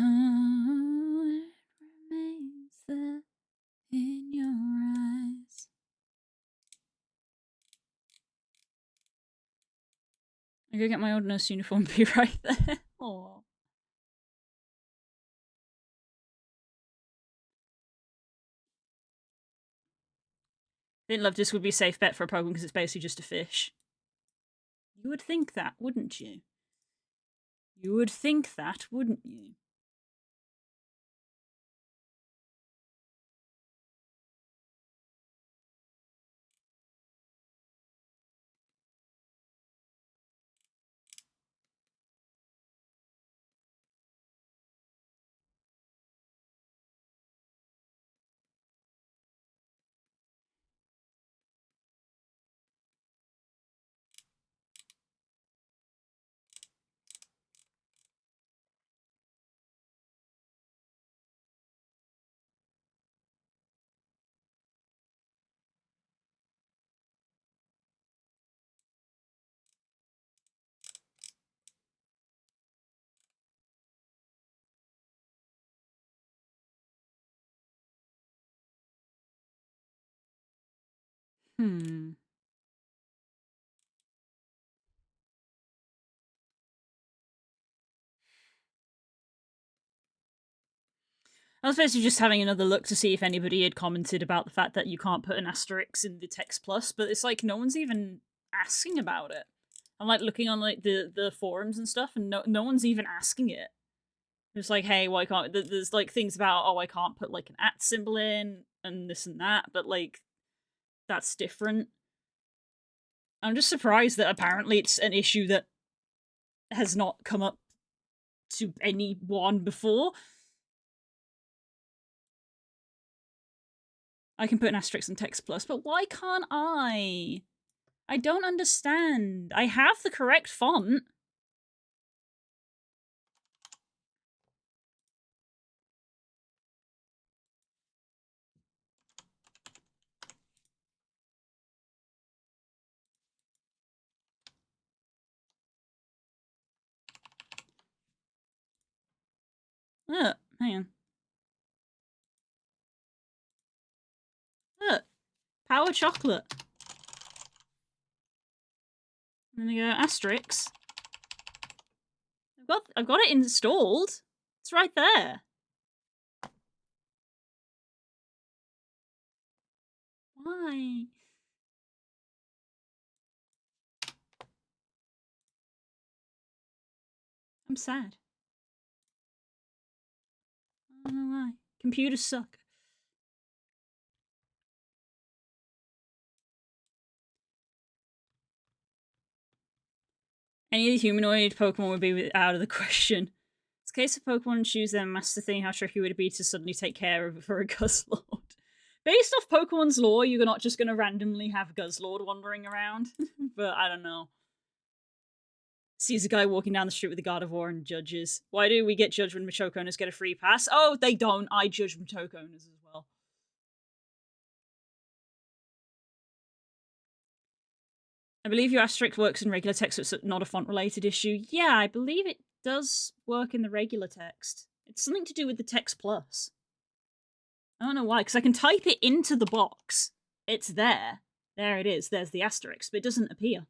remains there in your eyes. I go get my old nurse uniform and be right there. Aww. I think Love Disc would be a safe bet for a Pokemon because it's basically just a fish. You would think that, wouldn't you? You would think that, wouldn't you? Hmm. I was basically just having another look to see if anybody had commented about the fact that you can't put an asterisk in the text plus, but it's like no one's even asking about it. I'm like looking on like the forums and stuff, and no one's even asking it. It's like, hey, why can't there's like things about, oh, I can't put like an @ symbol in and this and that, but like that's different. I'm just surprised that apparently it's an issue that has not come up to anyone before. I can put an asterisk in text plus, but why can't I? I don't understand. I have the correct font. Hang on. Look, power chocolate. And then I go asterisk. I've got it installed. It's right there. Why? I'm sad. I don't know why. Computers suck. Any of the humanoid Pokemon would be out of the question. It's a case of Pokemon choose their master thing. How tricky would it be to suddenly take care of it for a Guzzlord? Based off Pokemon's lore, you're not just going to randomly have Guzzlord wandering around. But I don't know. Sees a guy walking down the street with a Gardevoir and judges. Why do we get judged when Machoke owners get a free pass? Oh, they don't. I judge Machoke owners as well. I believe your asterisk works in regular text, so it's not a font-related issue. Yeah, I believe it does work in the regular text. It's something to do with the text plus. I don't know why, because I can type it into the box. It's there. There it is. There's the asterisk, but it doesn't appear.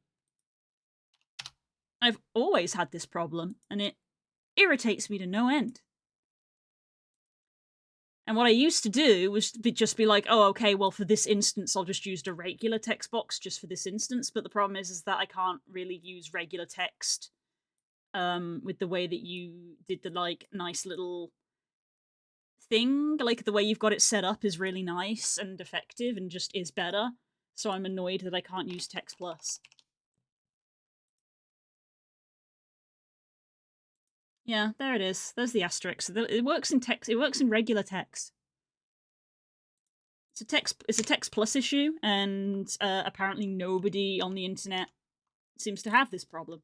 I've always had this problem, and it irritates me to no end. And what I used to do was just be like, oh, okay, well, for this instance, I'll just use the regular text box just for this instance. But the problem is that I can't really use regular text with the way that you did the, like, nice little thing. Like, the way you've got it set up is really nice and effective and just is better. So I'm annoyed that I can't use text plus. Yeah, there it is. There's the asterisk. It works in text. It works in regular text. It's a text plus issue, and apparently nobody on the internet seems to have this problem.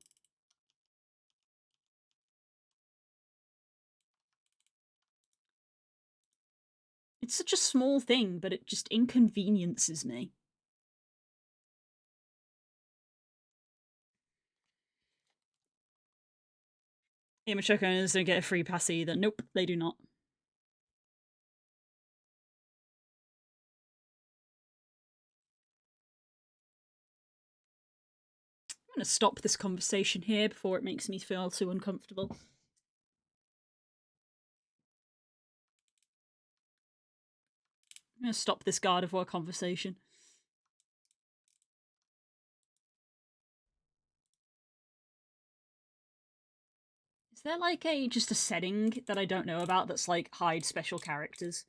It's such a small thing, but it just inconveniences me. Yeah, Machoke owners don't get a free pass either. Nope, they do not. I'm gonna stop this conversation here before it makes me feel too uncomfortable. I'm gonna stop this Gardevoir conversation. Is there like just a setting that I don't know about that's like hide special characters?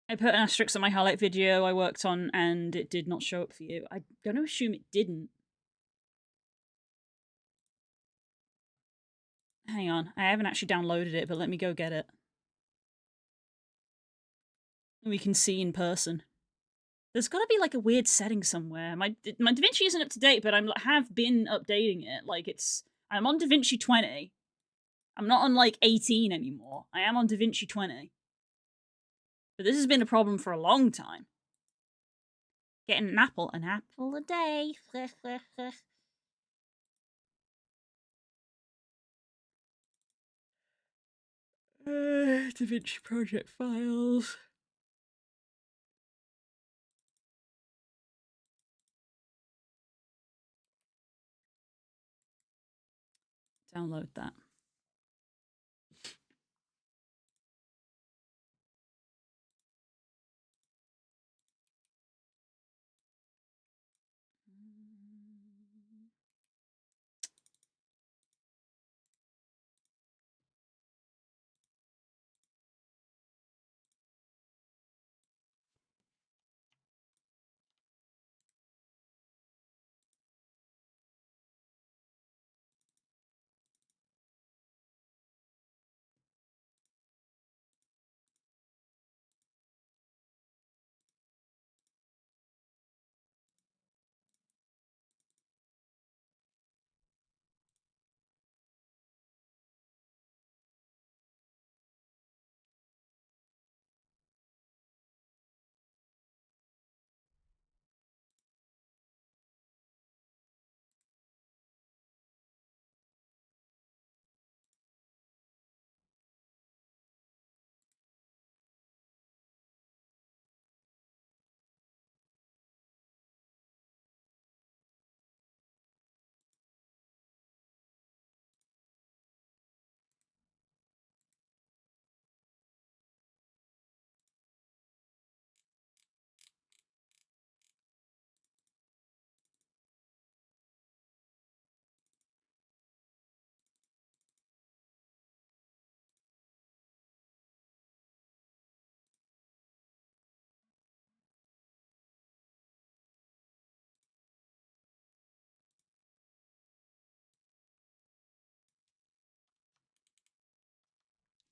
I put an asterisk on my highlight video I worked on and it did not show up for you. I'm gonna assume it didn't. Hang on, I haven't actually downloaded it, but let me go get it. We can see in person. There's gotta be like a weird setting somewhere. My DaVinci isn't up to date, but I have been updating it. Like I'm on DaVinci 20. I'm not on like 18 anymore. I am on DaVinci 20. But this has been a problem for a long time. Getting an apple a day. DaVinci project files. Download that.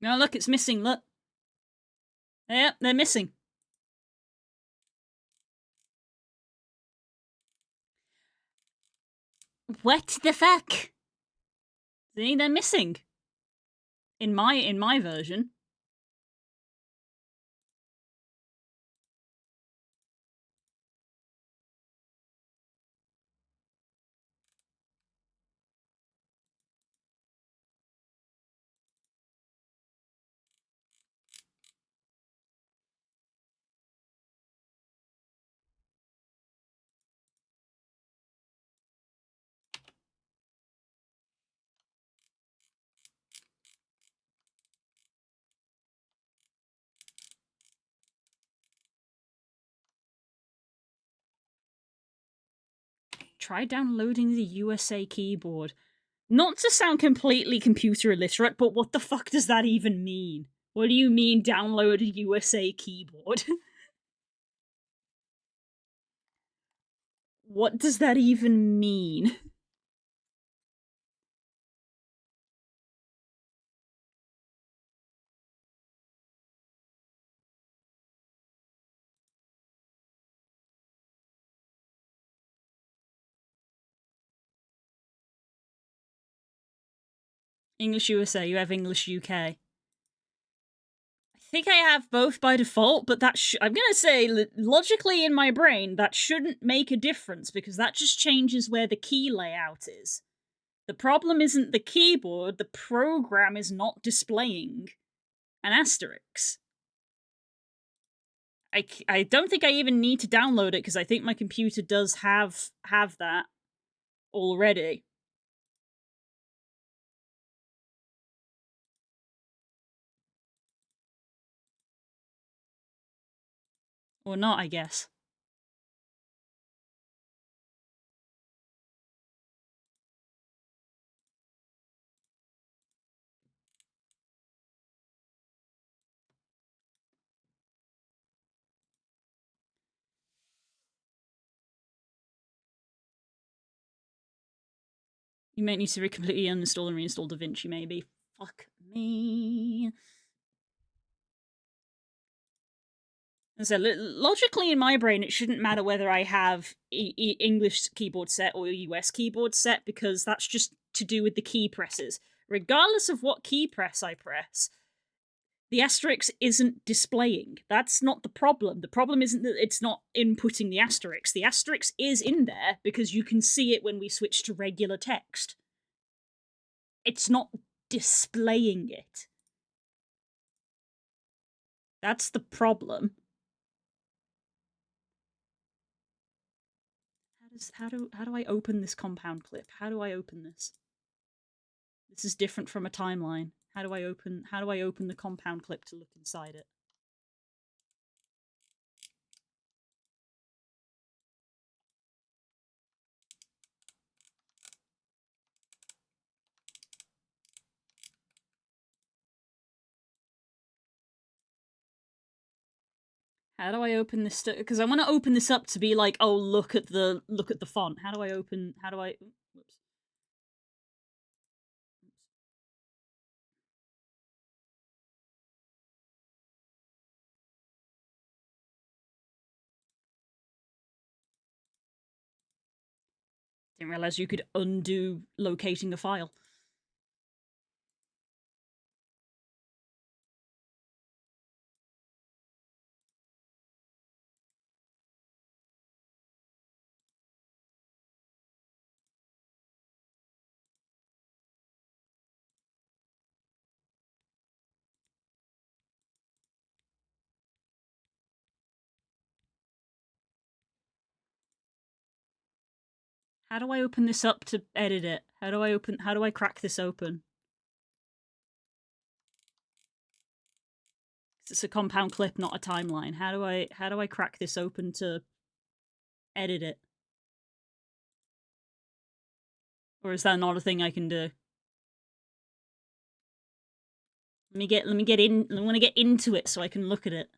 No, look, it's missing, look. Yep, they're missing. What the fuck? See, they're missing. In my version. Try downloading the USA keyboard. Not to sound completely computer illiterate, but what the fuck does that even mean? What do you mean download a USA keyboard? What does that even mean? English USA, you have English UK. I think I have both by default, but that I'm gonna say, logically in my brain, that shouldn't make a difference, because that just changes where the key layout is. The problem isn't the keyboard, the program is not displaying an asterisk. I don't think I even need to download it, because I think my computer does have that already. Or not, I guess. You may need to completely uninstall and reinstall DaVinci, maybe. Fuck me. So logically in my brain, it shouldn't matter whether I have English keyboard set or US keyboard set, because that's just to do with the key presses. Regardless of what key press I press, the asterisk isn't displaying. That's not the problem. The problem isn't that it's not inputting the asterisk. The asterisk is in there because you can see it when we switch to regular text. It's not displaying it. That's the problem. How do I open this compound clip? How do I open this? This is different from a timeline. How do I open the compound clip to look inside it? How do I open this? Because I want to open this up to be like, oh, look at the font. How do I open? How do I? Whoops. Didn't realize you could undo locating a file. How do I open this up to edit it? How do I crack this open? It's a compound clip, not a timeline. How do I crack this open to edit it? Or is that not a thing I can do? Let me get in. I want to get into it so I can look at it.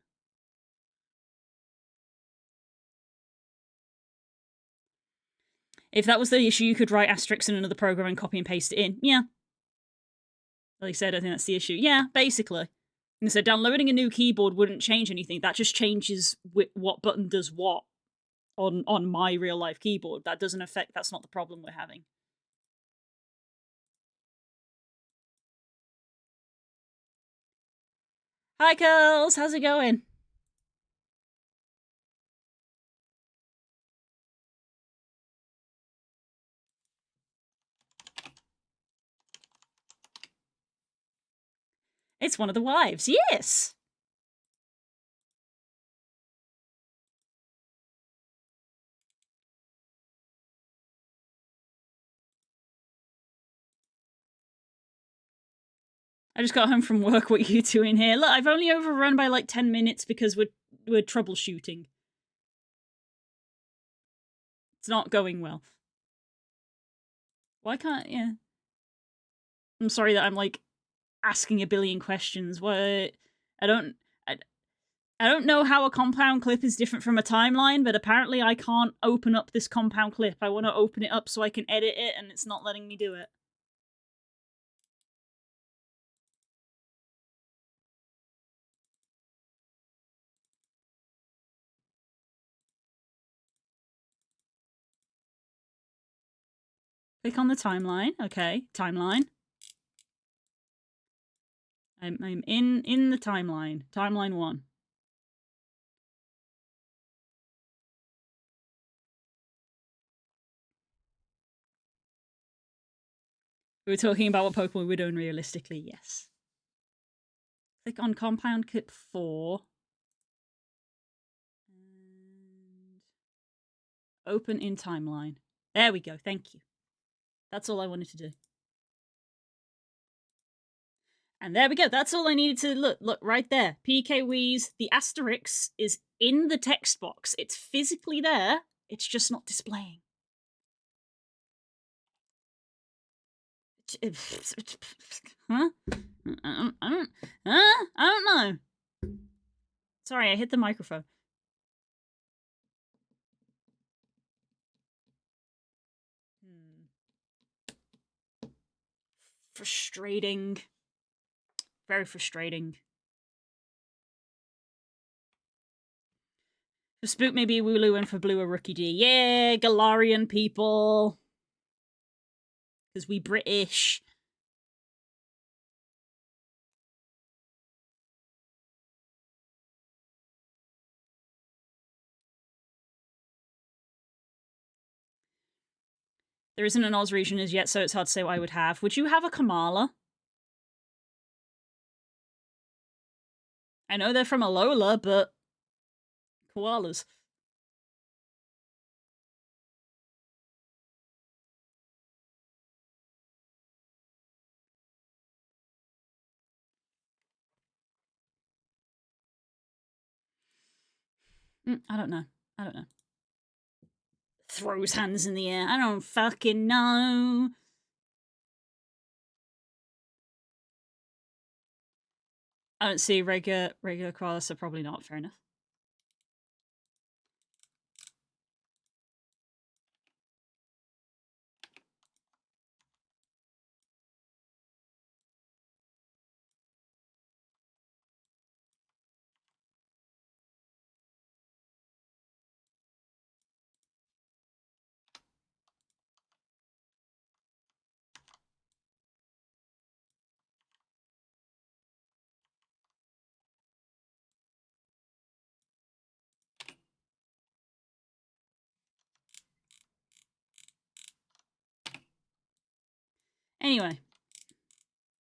If that was the issue, you could write asterisks in another program and copy and paste it in. Yeah. Like I said, I think that's the issue. Yeah, basically. And so downloading a new keyboard wouldn't change anything. That just changes what button does what on my real life keyboard. That doesn't affect. That's not the problem we're having. Hi, Curls. How's it going? It's one of the wives. Yes. I just got home from work. What are you doing here? Look, I've only overrun by like 10 minutes because we're troubleshooting. It's not going well. Why can't... Yeah. I'm sorry that I'm like asking a billion questions. What? I don't know how a compound clip is different from a timeline, but apparently I can't open up this compound clip. I want to open it up so I can edit it, and it's not letting me do it. Click on the timeline. Okay, timeline. I'm in the timeline. Timeline 1. We were talking about what Pokemon we were doing realistically, yes. Click on compound clip 4. And open in timeline. There we go, thank you. That's all I wanted to do. And there we go. That's all I needed to look. Look, right there. PKWeez, the asterisk is in the text box. It's physically there. It's just not displaying. Huh? I don't know. Sorry, I hit the microphone. Frustrating. Very frustrating. For Spook, maybe Wooloo, and for Blue, a Rookie D. Yeah, Galarian people. Because we British. There isn't an Oz region as yet, so it's hard to say what I would have. Would you have a Kamala? I know they're from Alola, but koalas. I don't know. I don't know. Throws hands in the air. I don't fucking know. I don't see regular koalas, so probably not. Fair enough. Anyway,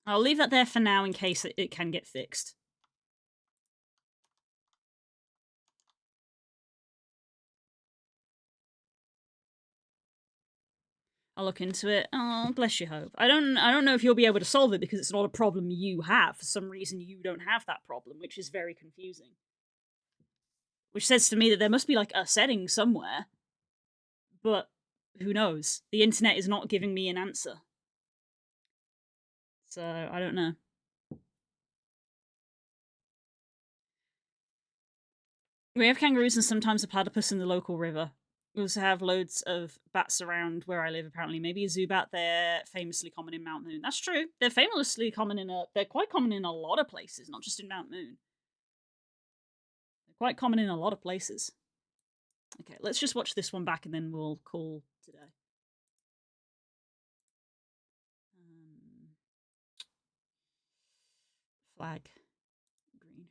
I'll leave that there for now in case it can get fixed. I'll look into it. Oh, bless your hope. I don't know if you'll be able to solve it because it's not a problem you have. For some reason, you don't have that problem, which is very confusing. Which says to me that there must be like a setting somewhere. But who knows? The internet is not giving me an answer. So, I don't know. We have kangaroos and sometimes a platypus in the local river. We also have loads of bats around where I live, apparently. Maybe a Zubat. They're famously common in Mount Moon. That's true. They're famously common they're quite common in a lot of places, not just in Mount Moon. They're quite common in a lot of places. Okay, let's just watch this one back and then we'll call today. Flag. Green.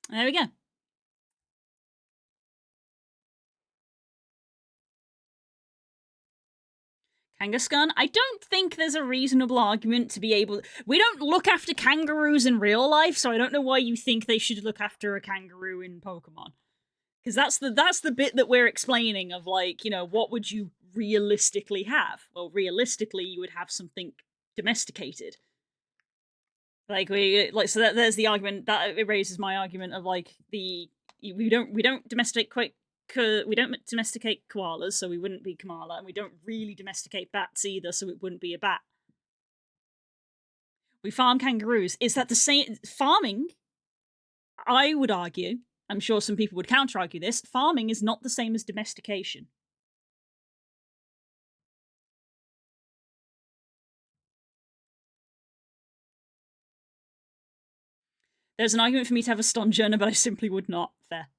There we go. Kangaskhan, I don't think there's a reasonable argument to be able... We don't look after kangaroos in real life, so I don't know why you think they should look after a kangaroo in Pokemon. Because that's the bit that we're explaining of, like, you know, what would you realistically have? Well, realistically, you would have something domesticated. Like, so there's the argument, that it raises my argument of, like, we don't domesticate koalas, so we wouldn't be Kamala, and we don't really domesticate bats either, so it wouldn't be a bat. We farm kangaroos. Is that the same? Farming, I would argue, I'm sure some people would counter-argue this, farming is not the same as domestication. There's an argument for me to have a Stonjourner, but I simply would not. Fair.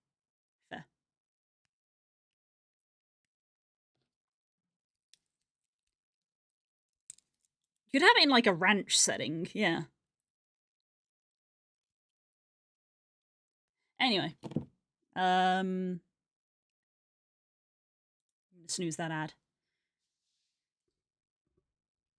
You'd have it in, like, a ranch setting, yeah. Anyway. I'm gonna snooze that ad.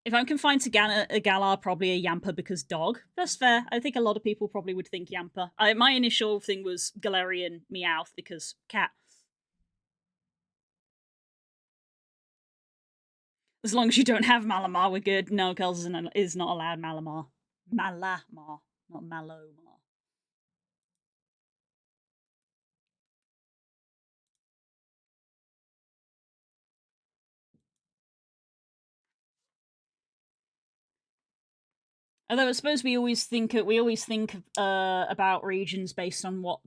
If I'm confined to Galar, probably a Yamper because dog. That's fair. I think a lot of people probably would think Yamper. My initial thing was Galarian Meowth because cat. As long as you don't have Malamar, we're good. No, Kels is not allowed Malamar. Malamar, not Malomar. Although I suppose we always think about regions based on what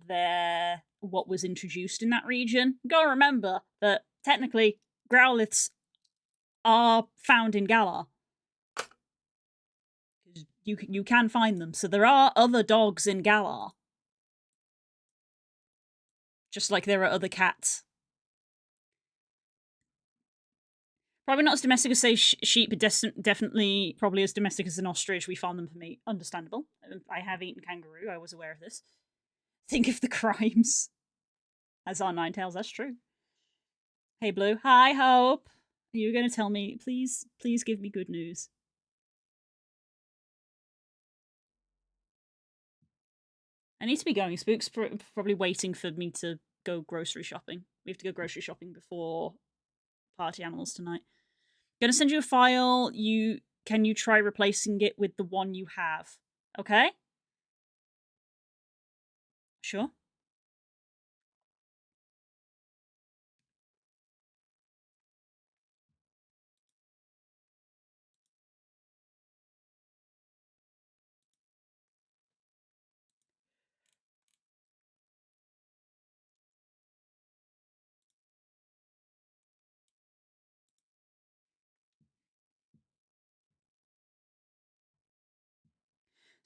was introduced in that region. You gotta remember that technically Growliths are found in Galar. You can find them, so there are other dogs in Galar, just like there are other cats. Probably not as domestic as, say, sheep, but definitely probably as domestic as an ostrich. We farm them for meat. Understandable. I have eaten kangaroo. I was aware of this. Think of the crimes. As our Ninetales, that's true. Hey, Blue. Hi, Hope. Are you going to tell me? Please give me good news. I need to be going. Spook's probably waiting for me to go grocery shopping. We have to go grocery shopping before party animals tonight. I'm gonna send you a file. Can you try replacing it with the one you have? Okay? Sure.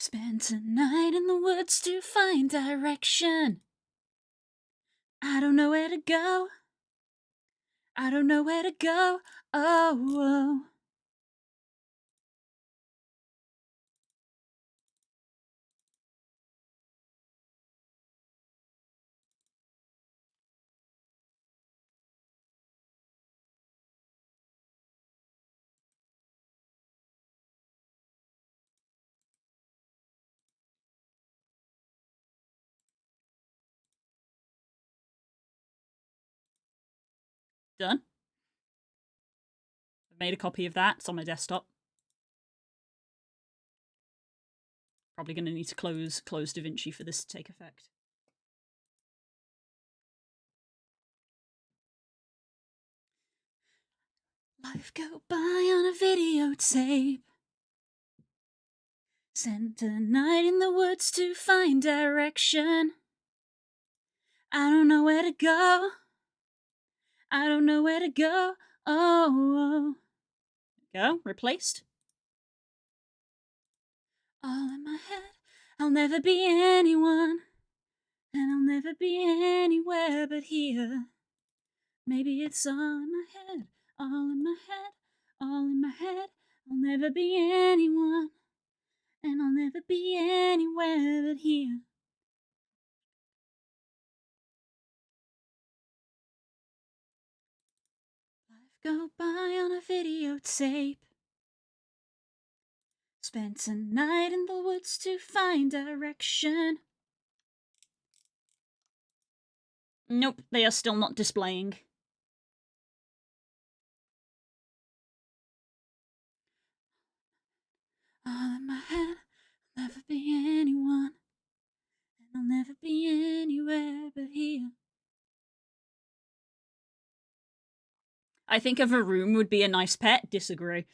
Spent a night in the woods to find direction. I don't know where to go. I don't know where to go. Oh. Done. I've made a copy of that. It's on my desktop. Probably going to need to close DaVinci for this to take effect. Life go by on a videotape. Spent a night in the woods to find direction. I don't know where to go. I don't know where to go. Oh. Go. Replaced. All in my head. I'll never be anyone. And I'll never be anywhere but here. Maybe it's all in my head. All in my head. All in my head. I'll never be anyone. And I'll never be anywhere but here. go by on a videotape. Spent a night in the woods to find direction. Nope, they are still not displaying. All in my head, I'll never be anyone. And I'll never be anywhere but here. I think a Varoom would be a nice pet. Disagree.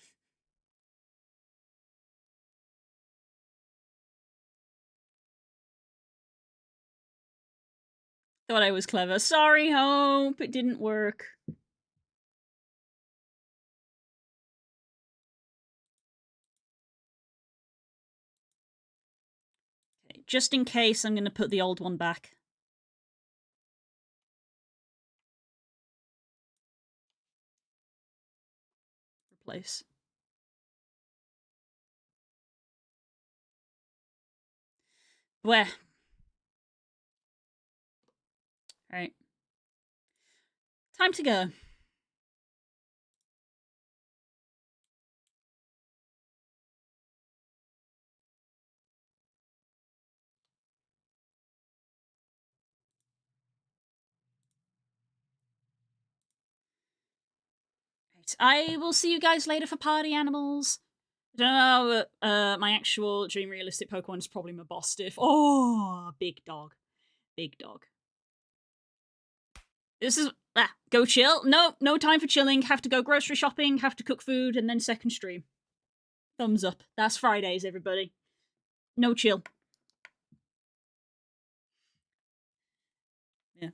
Thought I was clever. Sorry, Hope. It didn't work. Okay, just in case, I'm going to put the old one back. Replace. Where? Alright. Time to go. Right. I will see you guys later for party animals. I don't know, my actual dream realistic Pokemon is probably my Mabostiff. Oh, big dog. Big dog. This is... go chill. No time for chilling. Have to go grocery shopping, have to cook food, and then second stream. Thumbs up. That's Fridays, everybody. No chill. Yeah.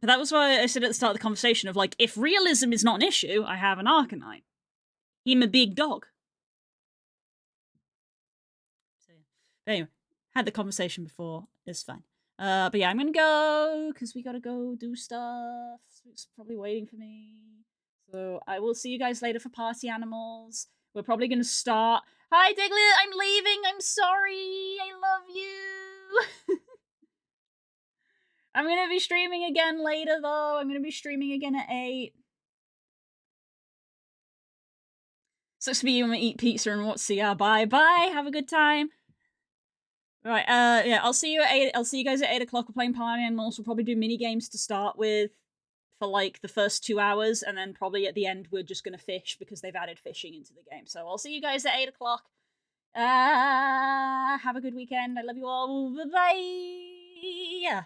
But that was why I said at the start of the conversation of, like, if realism is not an issue, I have an Arcanine. I'm a big dog. So, yeah. But anyway, had the conversation before. It's fine. But yeah, I'm gonna go, because we gotta go do stuff. It's probably waiting for me. So I will see you guys later for party animals. We're probably gonna start... Hi, Diglett! I'm leaving! I'm sorry! I love you! I'm gonna be streaming again later, though. I'm gonna be streaming again at 8. Sucks to be you and eat pizza and watch CR. Bye. Bye! Have a good time! Right, yeah, I'll see you at 8. I'll see you guys at 8 o'clock. We're playing party animals. We'll probably do mini games to start with for like the first 2 hours, and then probably at the end we're just gonna fish because they've added fishing into the game. So I'll see you guys at 8 o'clock. Have a good weekend. I love you all. Bye bye.